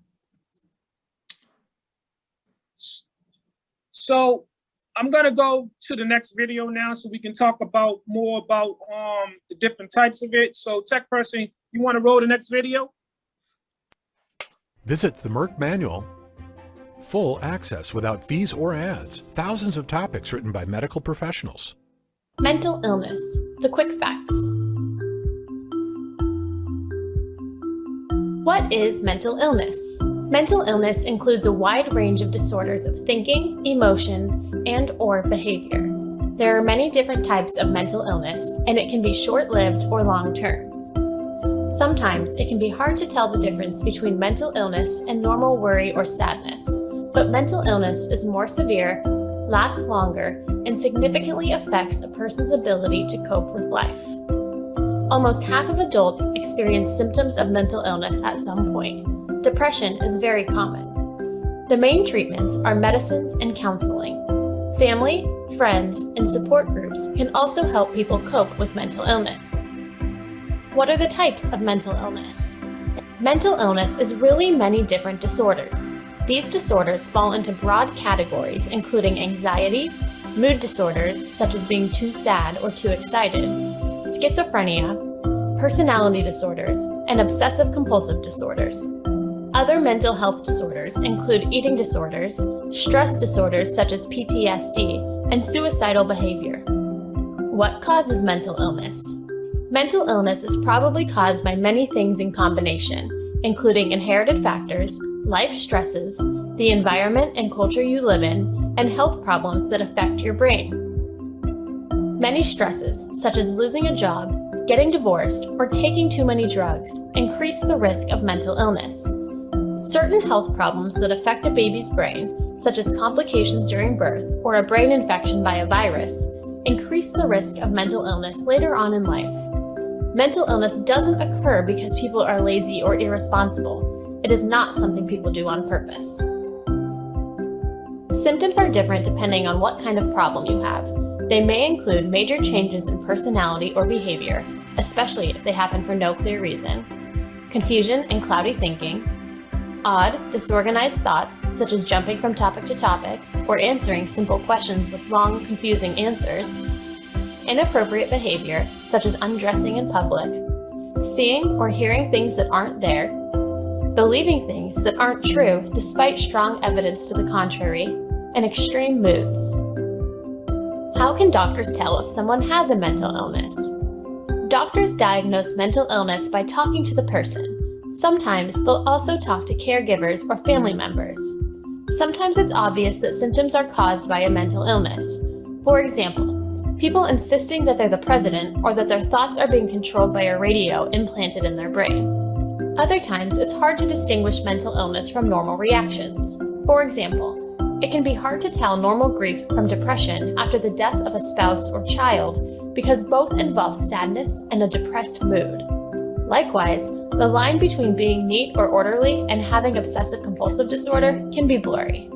So I'm gonna go to the next video now so we can talk about more about the different types of it. So tech person, you wanna roll the next video? Visit the Merck Manual. Full access without fees or ads. Thousands of topics written by medical professionals. Mental illness, the quick facts. What is mental illness? Mental illness includes a wide range of disorders of thinking, emotion, and/or behavior. There are many different types of mental illness, and it can be short-lived or long-term. Sometimes it can be hard to tell the difference between mental illness and normal worry or sadness, but mental illness is more severe, lasts longer, and significantly affects a person's ability to cope with life. Almost half of adults experience symptoms of mental illness at some point. Depression is very common. The main treatments are medicines and counseling. Family, friends, and support groups can also help people cope with mental illness. What are the types of mental illness? Mental illness is really many different disorders. These disorders fall into broad categories, including anxiety, mood disorders such as being too sad or too excited, schizophrenia, personality disorders, and obsessive-compulsive disorders. Other mental health disorders include eating disorders, stress disorders such as PTSD, and suicidal behavior. What causes mental illness? Mental illness is probably caused by many things in combination, including inherited factors, life stresses, the environment and culture you live in, and health problems that affect your brain. Many stresses, such as losing a job, getting divorced, or taking too many drugs, increase the risk of mental illness. Certain health problems that affect a baby's brain, such as complications during birth or a brain infection by a virus, increase the risk of mental illness later on in life. Mental illness doesn't occur because people are lazy or irresponsible. It is not something people do on purpose. Symptoms are different depending on what kind of problem you have. They may include major changes in personality or behavior, especially if they happen for no clear reason, confusion and cloudy thinking, odd, disorganized thoughts, such as jumping from topic to topic or answering simple questions with long, confusing answers, inappropriate behavior, such as undressing in public, seeing or hearing things that aren't there, believing things that aren't true despite strong evidence to the contrary, and extreme moods. How can doctors tell if someone has a mental illness? Doctors diagnose mental illness by talking to the person. Sometimes they'll also talk to caregivers or family members. Sometimes it's obvious that symptoms are caused by a mental illness. For example, people insisting that they're the president or that their thoughts are being controlled by a radio implanted in their brain. Other times, it's hard to distinguish mental illness from normal reactions. For example, it can be hard to tell normal grief from depression after the death of a spouse or child because both involve sadness and a depressed mood. Likewise, the line between being neat or orderly and having obsessive-compulsive disorder can be blurry.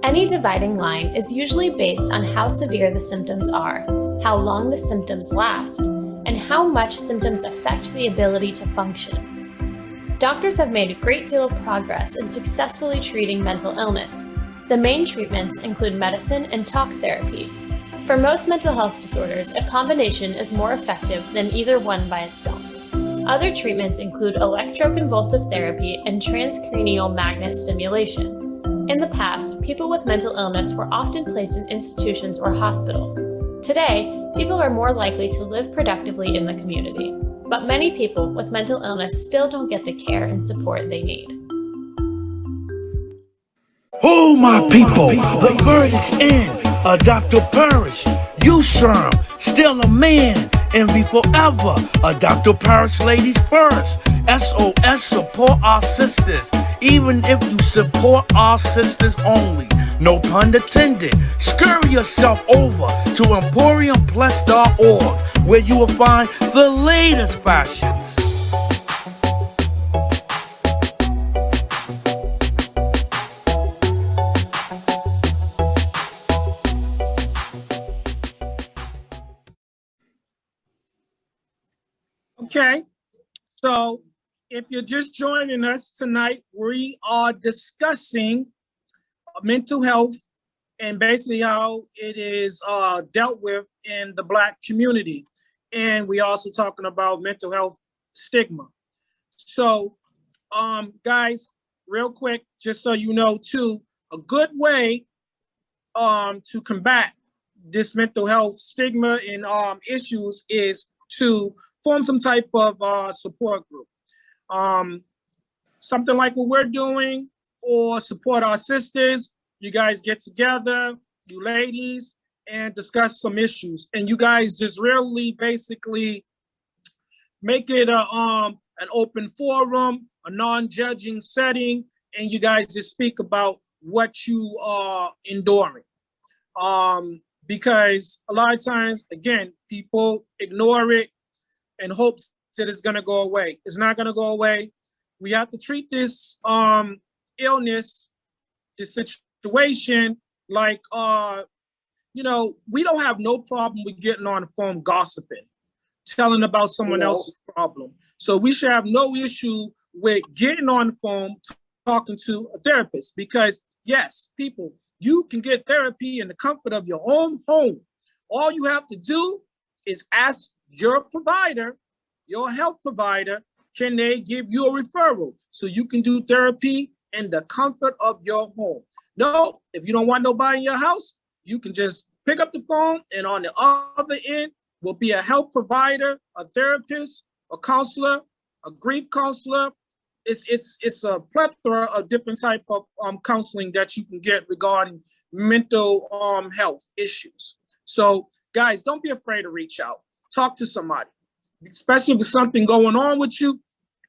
Any dividing line is usually based on how severe the symptoms are, how long the symptoms last, and how much symptoms affect the ability to function. Doctors have made a great deal of progress in successfully treating mental illness. The main treatments include medicine and talk therapy. For most mental health disorders, a combination is more effective than either one by itself. Other treatments include electroconvulsive therapy and transcranial magnet stimulation. In the past, people with mental illness were often placed in institutions or hospitals. Today, people are more likely to live productively in the community, but many people with mental illness still don't get the care and support they need. Oh, my people, the verdict's in. Adopt or perish. You SAM, still a man, and be forever. Adopt or perish, ladies first. SOS, support our sisters. Even if you support our sisters only. No pun intended. Scurry yourself over to EmporiumPlus.org, where you will find the latest fashions. Okay, so if you're just joining us tonight, we are discussing mental health and basically how it is dealt with in the Black community. And we also talking about mental health stigma. So, guys, real quick, just so you know too, a good way to combat this mental health stigma and issues is to form some type of support group. Something like what we're doing, or support our sisters. You guys get together, you ladies, and discuss some issues. And you guys just really basically make it an open forum, a non-judging setting, and you guys just speak about what you are enduring. Because a lot of times, again, people ignore it and hopes that it's gonna go away. It's not gonna go away. We have to treat this illness, this situation, like you know, we don't have no problem with getting on the phone gossiping, telling about someone else's problem. So we should have no issue with getting on the phone, talking to a therapist, because yes, people, you can get therapy in the comfort of your own home. All you have to do is ask your provider, your health provider, can they give you a referral so you can do therapy in the comfort of your home. No, if you don't want nobody in your house, you can just pick up the phone, and on the other end will be a health provider, a therapist, a counselor, a grief counselor. It's a plethora of different type of counseling that you can get regarding mental health issues. So guys, don't be afraid to reach out. Talk to somebody, especially with something going on with you.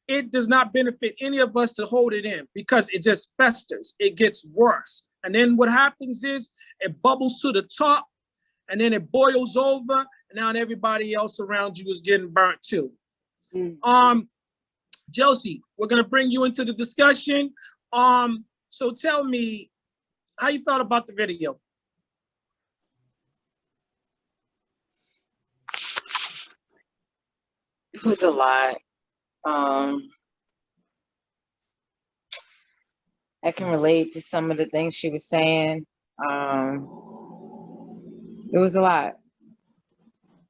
It does not benefit any of us to hold it in, because it just festers. It gets worse. And then what happens is it bubbles to the top, and then it boils over, and now everybody else around you is getting burnt too. Josie, we're gonna bring you into the discussion. So tell me how you felt about the video. It was a lot. I can relate to some of the things she was saying. It was a lot.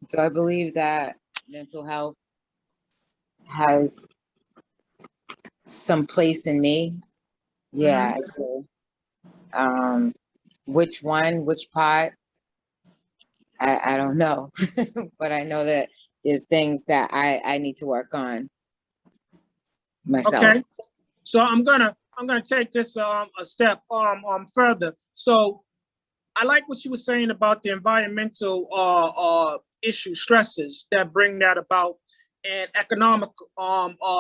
So I believe that mental health has some place in me. Yeah, I do. Which one, which part, I don't know. But I know that there's things that I need to work on myself. Okay, so I'm gonna take this a step further. So I like what she was saying about the environmental issue stresses that bring that about, and economic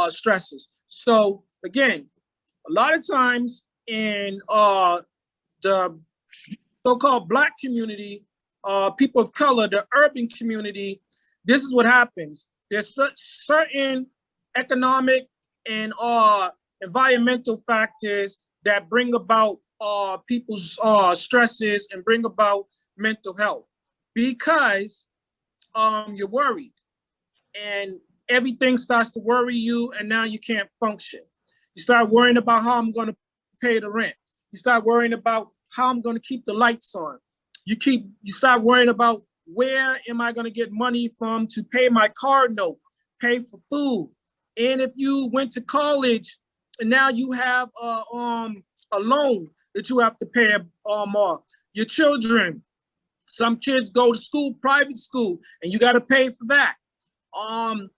stresses. So again, a lot of times in the so-called Black community, people of color, the urban community, this is what happens. There's certain economic and environmental factors that bring about people's stresses and bring about mental health, because you're worried, and everything starts to worry you, and now you can't function. You start worrying about how I'm going to pay the rent. You start worrying about how I'm going to keep the lights on. You start worrying about where am I going to get money from to pay my car note, pay for food. And if you went to college and now you have a loan that you have to pay off. Your children, some kids go to school, private school, and you got to pay for that. You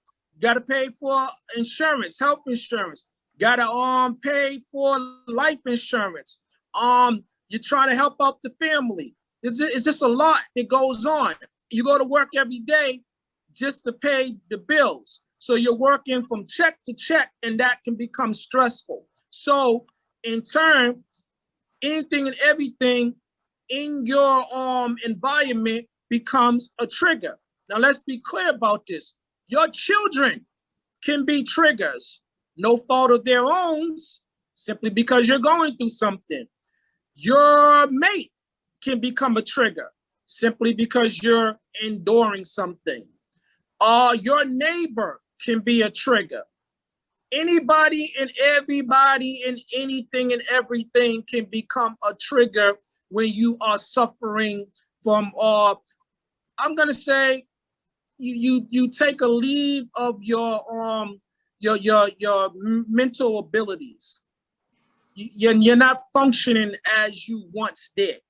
got to pay for insurance, health insurance. Got to pay for life insurance. You're trying to help out the family. It's just a lot that goes on. You go to work every day just to pay the bills. So you're working from check to check, and that can become stressful. So in turn, anything and everything in your environment becomes a trigger. Now let's be clear about this. Your children can be triggers, no fault of their own, simply because you're going through something. Your mate can become a trigger simply because you're enduring something. Your neighbor can be a trigger. Anybody and everybody and anything and everything can become a trigger when you are suffering from, I'm gonna say, you take a leave of your mental abilities. You're not functioning as you once did.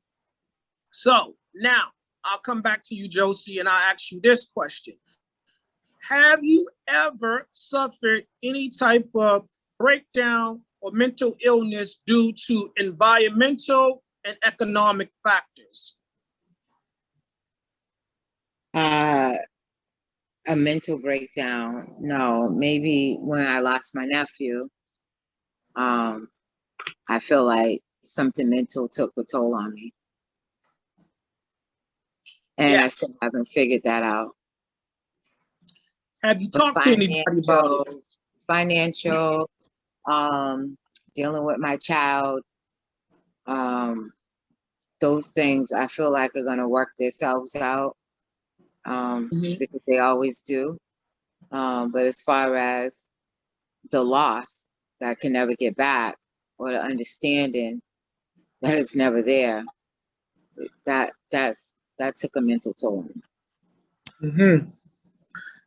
So now I'll come back to you, Josie, and I'll ask you this question. Have you ever suffered any type of breakdown or mental illness due to environmental and economic factors? A mental breakdown, no. Maybe when I lost my nephew, I feel like something mental took a toll on me. And I Yes. still haven't figured that out. Have you talked to anybody about it? Financial, dealing with my child, those things I feel like are gonna work themselves out, because they always do. But as far as the loss that I can never get back, or the understanding that is never there, that took a mental toll.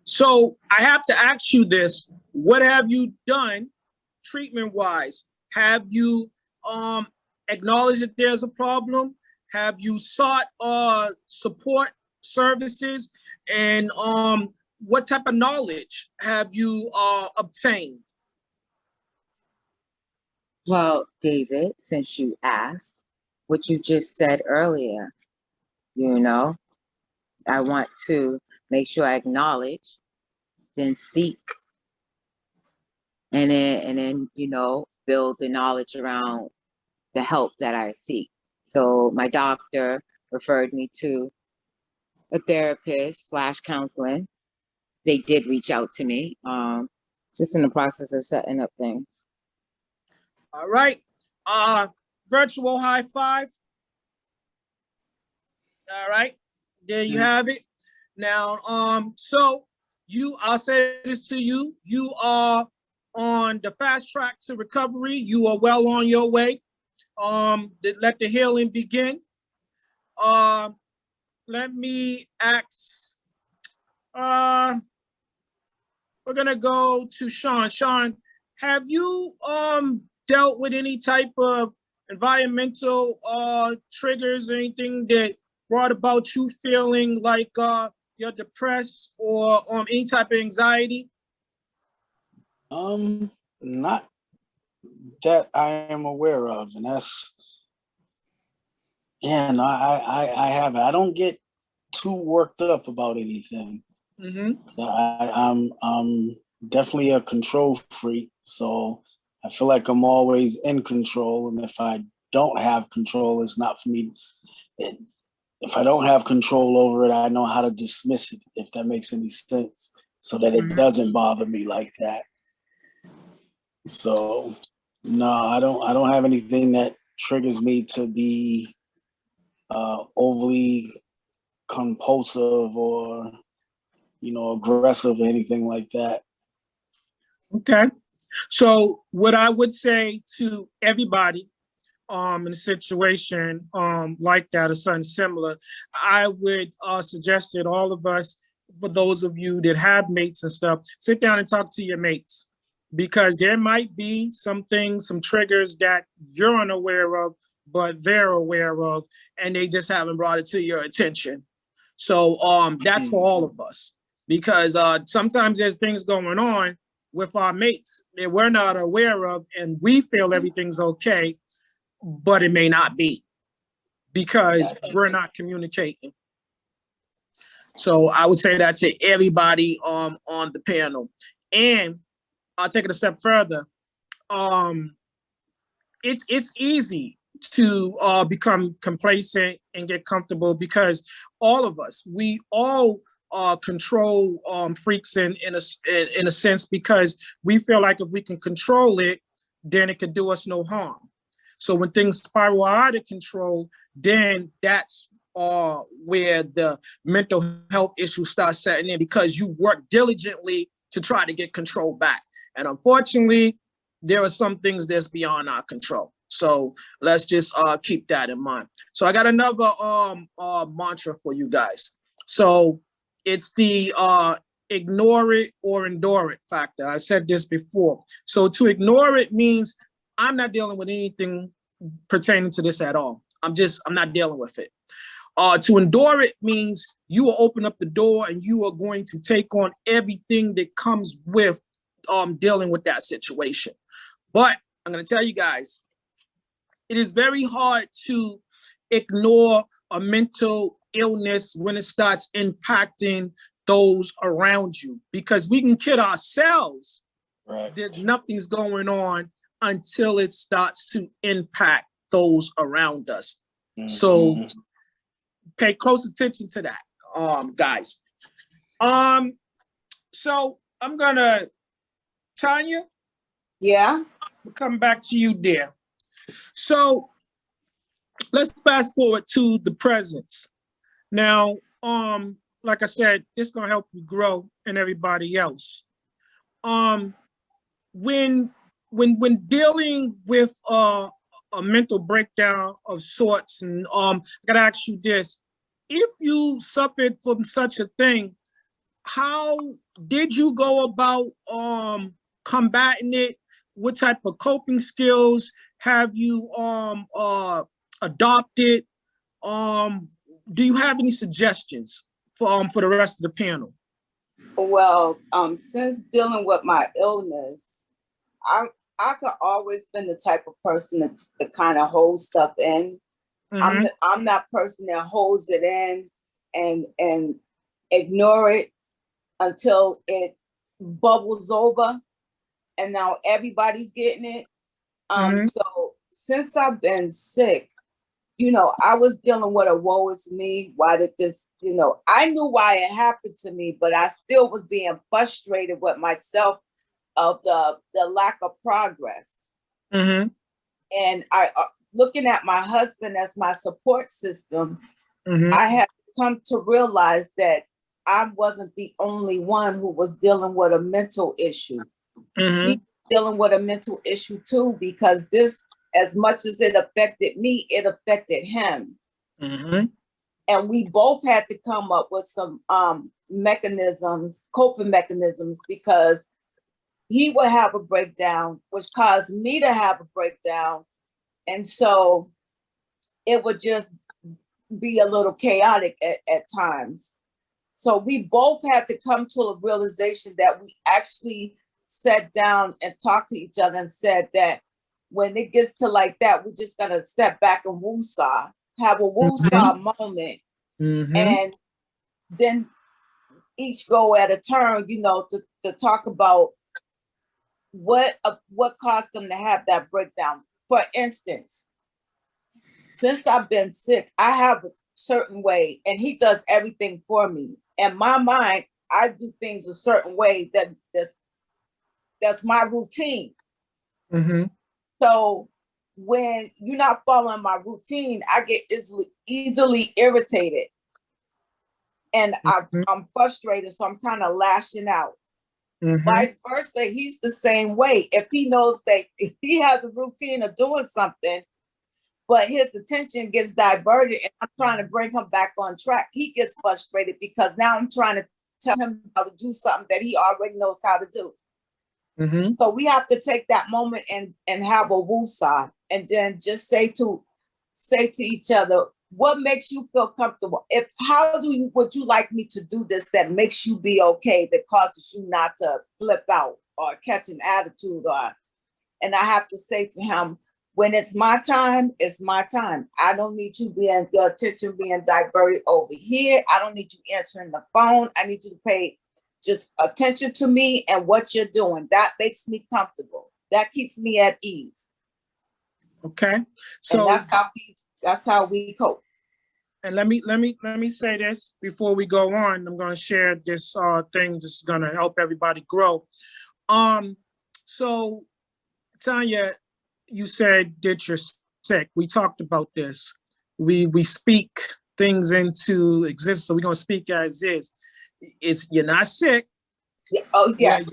So I have to ask you this: what have you done treatment-wise? Have you acknowledged that there's a problem? Have you sought support services? And what type of knowledge have you obtained? Well, David, since you asked, what you just said earlier, I want to make sure I acknowledge, then seek, and then build the knowledge around the help that I seek. So my doctor referred me to a therapist / counseling. They did reach out to me. Just in the process of setting up things. All right. Virtual high five. All right. There you have it. Now, so I'll say this to you. You are on the fast track to recovery. You are well on your way. Let the healing begin. Let me ask, we're gonna go to Sean. Sean, have you dealt with any type of environmental triggers or anything that brought about you feeling like you're depressed or any type of anxiety? Not that I am aware of, and that's no, I haven't. I don't get too worked up about anything. I'm definitely a control freak, so I feel like I'm always in control, and if I don't have control, it's not for me. If I don't have control over it, I know how to dismiss it, if that makes any sense, so that it doesn't bother me like that. So no, I don't have anything that triggers me to be overly compulsive or aggressive or anything like that. Okay. So what I would say to everybody in a situation like that or something similar, I would suggest that all of us, for those of you that have mates and stuff, sit down and talk to your mates, because there might be some things, some triggers that you're unaware of, but they're aware of, and they just haven't brought it to your attention. So that's for all of us, because sometimes there's things going on with our mates that we're not aware of, and we feel everything's okay, but it may not be, because we're not communicating. So I would say that to everybody on the panel. And I'll take it a step further. It's easy to become complacent and get comfortable, because all of us, we all control freaks in a sense, because we feel like if we can control it, then it could do us no harm. So when things spiral out of control, then that's where the mental health issues start setting in, because you work diligently to try to get control back. And unfortunately, there are some things that's beyond our control. So let's just keep that in mind. So I got another mantra for you guys. So it's the ignore it or endure it factor. I said this before. So to ignore it means I'm not dealing with anything pertaining to this at all. I'm not dealing with it. To endure it means you will open up the door and you are going to take on everything that comes with dealing with that situation. But I'm going to tell you guys, it is very hard to ignore a mental illness when it starts impacting those around you, because we can kid ourselves that nothing's going on until it starts to impact those around us. So pay close attention to that, guys. So I'm gonna, Tanya. Yeah. We'll come back to you, dear. So let's fast forward to the presence. Now, like I said, it's gonna help you grow and everybody else. When dealing with a mental breakdown of sorts, and I gotta ask you this: if you suffered from such a thing, how did you go about combating it? What type of coping skills have you adopted? Do you have any suggestions for the rest of the panel? Well, since dealing with my illness, I could always been the type of person to kind of hold stuff in. I'm that person that holds it in and ignore it until it bubbles over, and now everybody's getting it. So since I've been sick, I was dealing with a woe is me. Why did this, I knew why it happened to me, but I still was being frustrated with myself of the lack of progress. And I, looking at my husband as my support system, I had come to realize that I wasn't the only one who was dealing with a mental issue. He was dealing with a mental issue too, because this, as much as it affected me, it affected him. And we both had to come up with some coping mechanisms, because he would have a breakdown, which caused me to have a breakdown. And so it would just be a little chaotic at times. So we both had to come to a realization that we actually sat down and talked to each other and said that when it gets to like that, we're just gonna step back and woosah, have a woosah moment, and then each go at a turn, to talk about what caused them to have that breakdown. For instance, since I've been sick, I have a certain way, and he does everything for me. In my mind, I do things a certain way that's my routine. So when you're not following my routine, I get easily irritated, and I'm frustrated, so I'm kind of lashing out. Vice versa, he's the same way. If he knows that he has a routine of doing something, but his attention gets diverted and I'm trying to bring him back on track. He gets frustrated because now I'm trying to tell him how to do something that he already knows how to do. Mm-hmm. So we have to take that moment and have a woosah and then just say to each other, what makes you feel comfortable? Would you like me to do this that makes you be okay, that causes you not to flip out or catch an attitude and I have to say to him, when it's my time, it's my time. I don't need your attention being diverted over here. I don't need you answering the phone. I need you to pay just attention to me and what you're doing. That makes me comfortable. That keeps me at ease. Okay. So and that's how we cope. And let me say this before we go on. I'm going to share this thing. This is going to help everybody grow. So Tanya, you said that you're sick. We talked about this. We speak things into existence. So we're going to speak as is. You're not sick. Oh yes.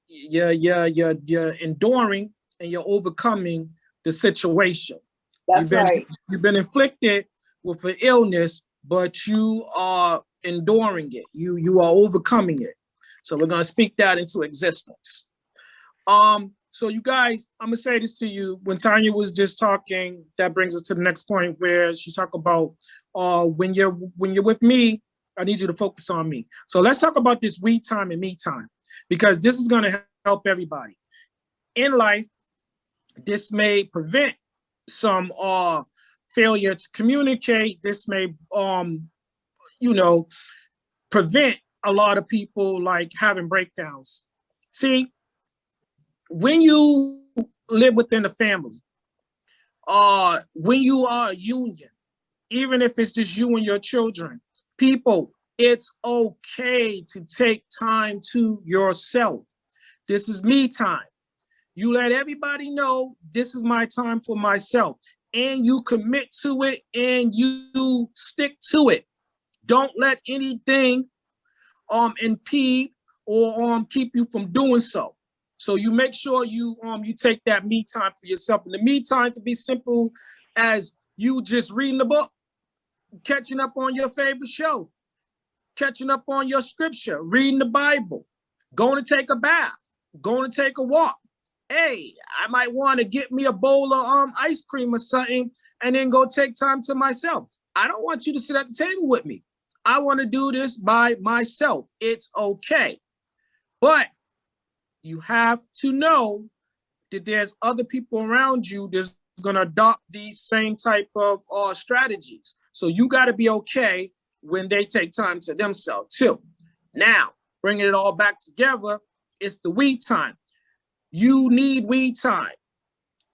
You're enduring and you're overcoming the situation. That's right. You've been inflicted with an illness, but you are enduring it. You are overcoming it. So we're going to speak that into existence. So you guys, I'm gonna say this to you. When Tanya was just talking, that brings us to the next point where she's talking about when you're with me, I need you to focus on me. So let's talk about this we time and me time, because this is gonna help everybody. In life, this may prevent some failure to communicate. This may prevent a lot of people like having breakdowns. See, when you live within a family, when you are a union, even if it's just you and your children, people, it's okay to take time to yourself. This is me time. You let everybody know this is my time for myself, and you commit to it and you stick to it. Don't let anything impede or keep you from doing so. So you make sure you take that me time for yourself. And the me time can be simple as you just reading a book, catching up on your favorite show, catching up on your scripture, reading the Bible, going to take a bath, going to take a walk. Hey, I might want to get me a bowl of ice cream or something and then go take time to myself. I don't want you to sit at the table with me. I want to do this by myself. It's okay. But you have to know that there's other people around you that's going to adopt these same type of strategies. So you got to be okay when they take time to themselves too. Now, bringing it all back together, it's the we time. You need we time.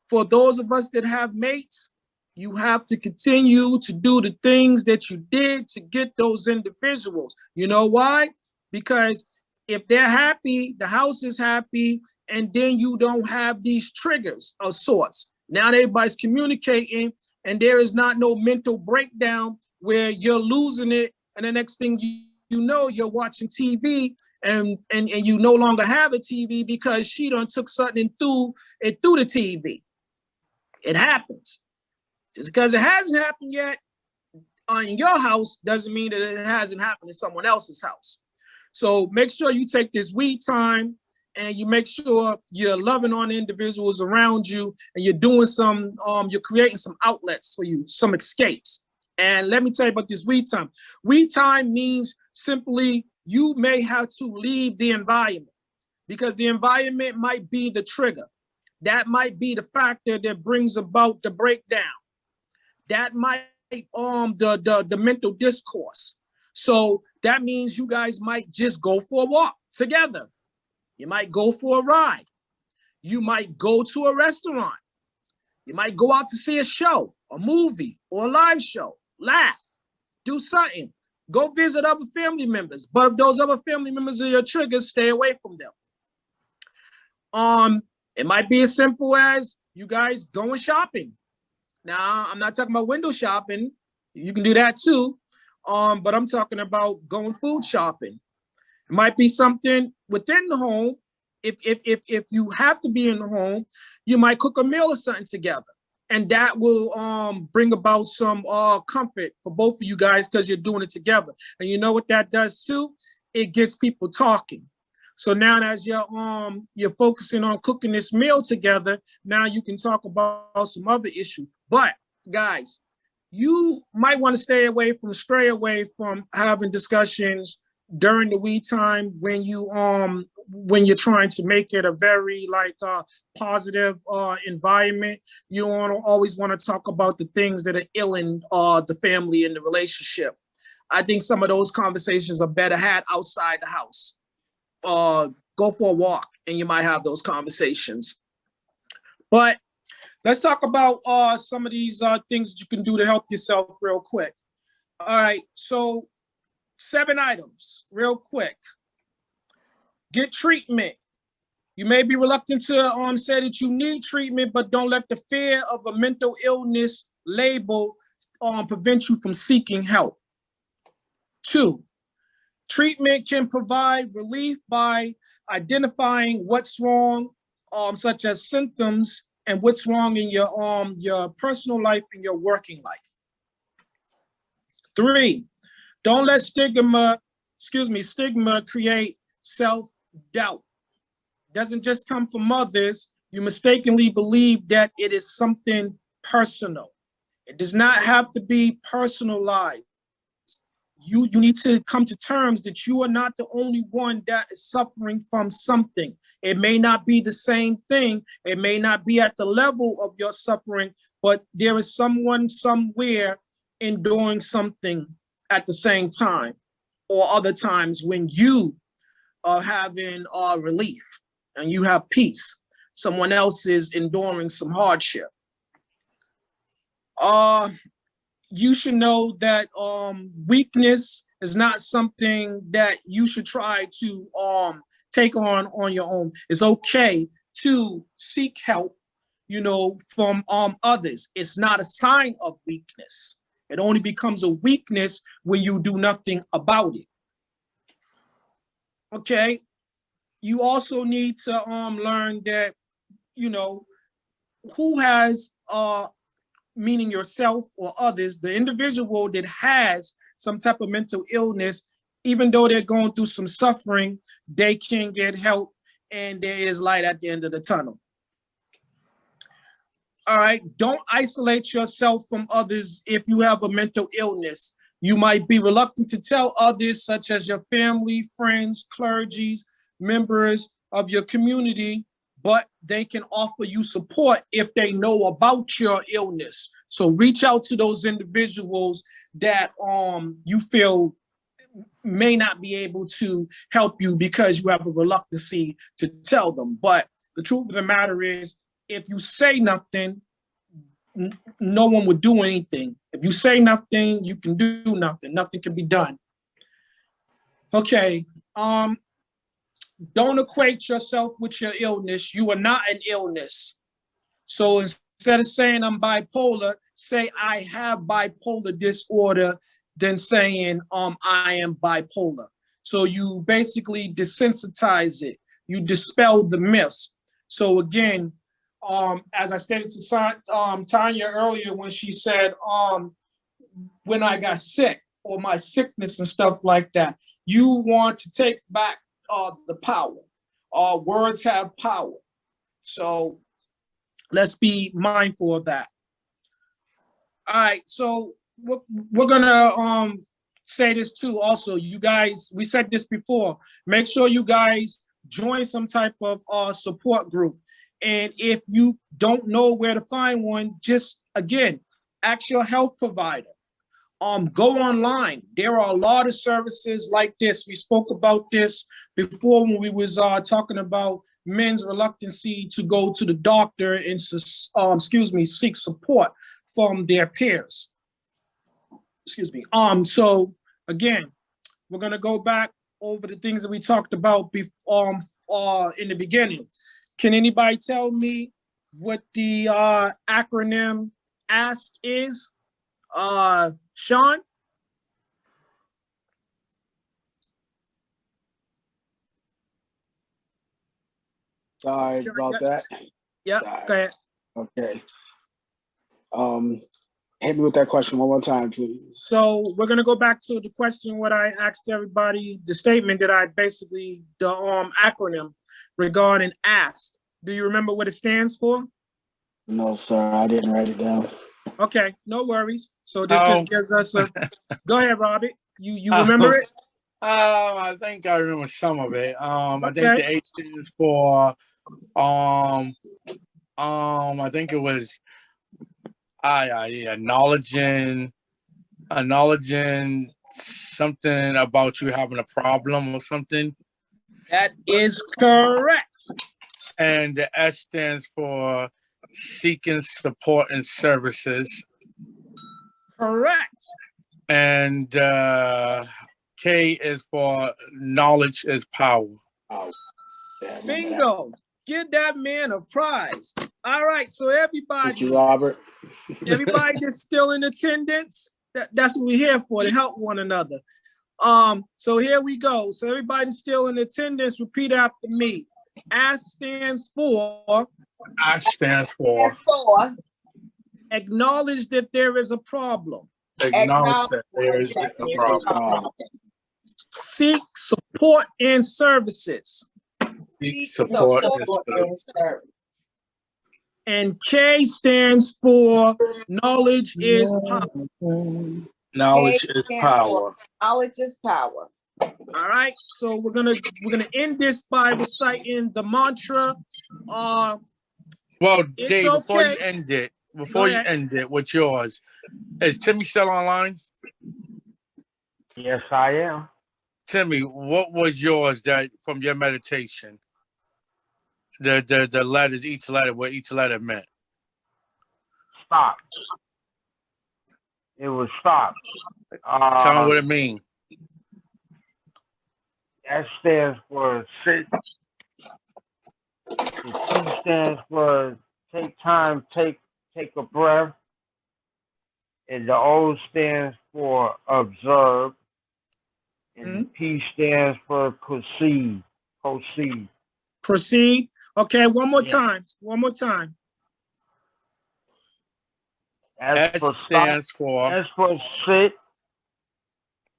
For those of us that have mates, you have to continue to do the things that you did to get those individuals. You know why? Because if they're happy, the house is happy, and then you don't have these triggers of sorts. Now everybody's communicating, and there is not no mental breakdown where you're losing it, and the next thing you know, you're watching TV, and you no longer have a TV because she done took something and threw the TV. It happens. Just because it hasn't happened yet in your house doesn't mean that it hasn't happened in someone else's house. So make sure you take this we time and you make sure you're loving on the individuals around you and you're doing you're creating some outlets for you, some escapes. And let me tell you about this we time. We time means simply you may have to leave the environment because the environment might be the trigger. That might be the factor that brings about the breakdown. That might the mental discourse. So that means you guys might just go for a walk together. You might go for a ride. You might go to a restaurant. You might go out to see a show, a movie, or a live show. Laugh, do something. Go visit other family members. But if those other family members are your triggers, stay away from them. It might be as simple as you guys going shopping. Now, I'm not talking about window shopping. You can do that too. But I'm talking about going food shopping. It might be something within the home. If you have to be in the home, you might cook a meal or something together. And that will bring about some comfort for both of you guys because you're doing it together. And you know what that does too? It gets people talking. So now as you're focusing on cooking this meal together, now you can talk about some other issue. But guys, you might want to stray away from having discussions during the weed time when you're trying to make it a very positive environment. You always want to talk about the things that are ailing the family and the relationship. I think some of those conversations are better had outside the house. Go for a walk and you might have those conversations. But let's talk about some of these things that you can do to help yourself real quick. All right, so 7 items real quick. Get treatment. You may be reluctant to say that you need treatment, but don't let the fear of a mental illness label prevent you from seeking help. 2, treatment can provide relief by identifying what's wrong, such as symptoms, and what's wrong in your personal life and your working life. 3, don't let stigma create self-doubt. Doesn't just come from others. You mistakenly believe that it is something personal. It does not have to be personalized. You need to come to terms that you are not the only one that is suffering from something. It may not be the same thing. It may not be at the level of your suffering, but there is someone somewhere enduring something at the same time, or other times when you are having relief and you have peace. Someone else is enduring some hardship. You should know that weakness is not something that you should try to take on your own. It's okay to seek help, from others. It's not a sign of weakness. It only becomes a weakness when you do nothing about it. Okay. You also need to learn that, who has meaning yourself or others, the individual that has some type of mental illness, even though they're going through some suffering, they can get help and there is light at the end of the tunnel. All right, don't isolate yourself from others if you have a mental illness. You might be reluctant to tell others, such as your family, friends, clergies, members of your community, but they can offer you support if they know about your illness. So reach out to those individuals that you feel may not be able to help you because you have a reluctancy to tell them. But the truth of the matter is, if you say nothing, no one would do anything. If you say nothing, you can do nothing. Nothing can be done. Okay. Don't equate yourself with your illness. You are not an illness. So instead of saying I'm bipolar, say I have bipolar disorder, than saying I am bipolar. So you basically desensitize it. You dispel the myths. So again, as I stated to Tanya earlier when she said, when I got sick or my sickness and stuff like that, you want to take back the power. Words have power. So let's be mindful of that. All right, so we're gonna say this too also. You guys, we said this before, make sure you guys join some type of support group. And if you don't know where to find one, just again, ask your health provider. Go online. There are a lot of services like this. We spoke about this before when we was talking about men's reluctancy to go to the doctor and seek support from their peers. So again, we're gonna go back over the things that we talked about in the beginning. Can anybody tell me what the acronym ASK is? Sean? Sorry about that. Yeah, Sorry. go ahead. Okay. Hit me with that question one more time, please. So we're gonna go back to the question what I asked everybody, the statement that I basically, the acronym regarding ASK. Do you remember what it stands for? No, sir, I didn't write it down. Okay, no worries. So this just gives us a. Go ahead, Robert. You remember it? I think I remember some of it. I think Okay. the A stands for I think it was acknowledging something about you having a problem or something. That is correct. And the S stands for seeking support and services. Correct. And K is for knowledge is power. Oh, bingo. Give that man a prize. All right, so everybody. Thank you, Robert. Everybody that's still in attendance, that's what we're here for, to help one another. So here we go. So everybody still in attendance, repeat after me. ASK stands for. ASK stands for. Acknowledge that there is a problem. Acknowledge that there is a problem. Seek support and services. Seek support and services. And K stands for knowledge is power. Knowledge is power. Knowledge is power. All right, so we're gonna end this by reciting the mantra. Well, Dave, okay. before you end it with yours, is Timmy still online? Yes, I am. Timmy, what was yours that from your meditation? The letters, each letter, what each letter meant. Stop. It was stop. Tell me what it means. S stands for sit. The T stands for take time, take a breath. And the O stands for observe. And the P stands for proceed. Proceed. Okay, one more time. One more time. S stands for S for sit.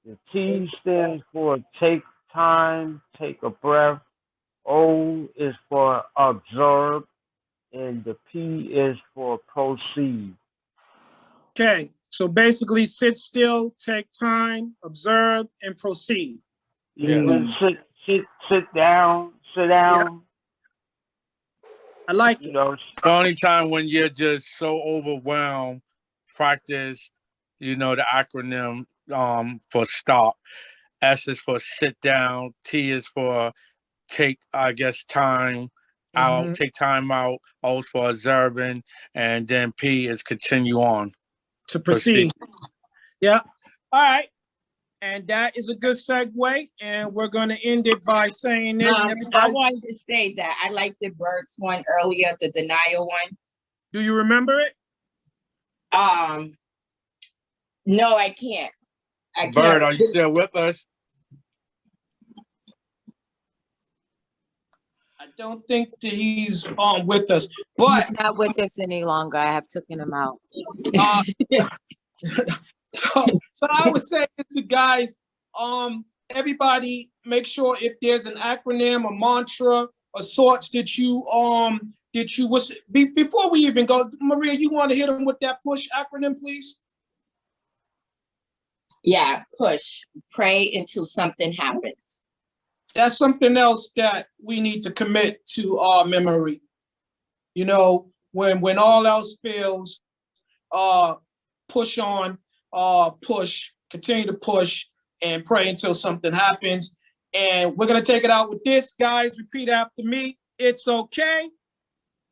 The T stands for take time, take a breath. O is for observe, and the P is for proceed. Okay, so basically sit still, take time, observe, and proceed. Even sit down. Yeah. I like it. The only time when you're just so overwhelmed, practice, the acronym for stop. S is for sit down. T is for take, I guess, time out, take time out. O is for observing. And then P is continue on. To proceed. Yeah. All right. And that is a good segue. And we're going to end it by saying this. I wanted to say that I liked the Burks one earlier, the denial one. Do you remember it? No, I can't. Bird, are you still with us? I don't think that he's with us. But he's not with us any longer. I have taken him out. So I would say to guys, everybody make sure if there's an acronym, a mantra, of sorts that you before we even go, Maria, you want to hit them with that push acronym, please? Yeah, push. Pray until something happens. That's something else that we need to commit to our memory. When all else fails, push on, push, continue to push and pray until something happens. And we're going to take it out with this, guys. Repeat after me. It's okay.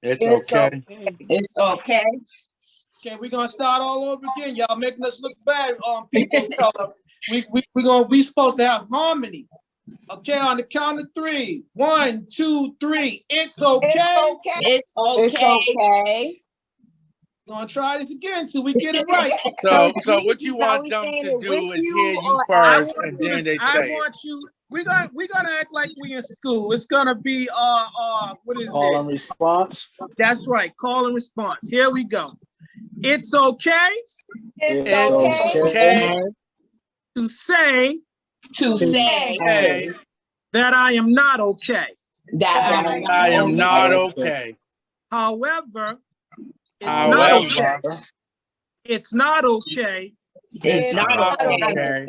It's okay. It's okay. Okay, we're going to start all over again. Y'all making us look bad. People, we supposed to have harmony. Okay, on the count of 3. 1, 2, 3. It's okay. It's okay. We're gonna try this again till we get it right. So what you want them to do is hear you first, and then they say we're gonna act like we in school. It's gonna be what is call it? and response. That's right, call and response. Here we go. It's okay It's It's okay okay to say to say say that I am not okay. that I am not okay. okay. However, it's not okay. However, It's not okay it's not not okay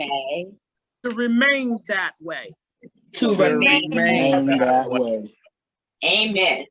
to remain that way. to to remain. remain that way. Amen.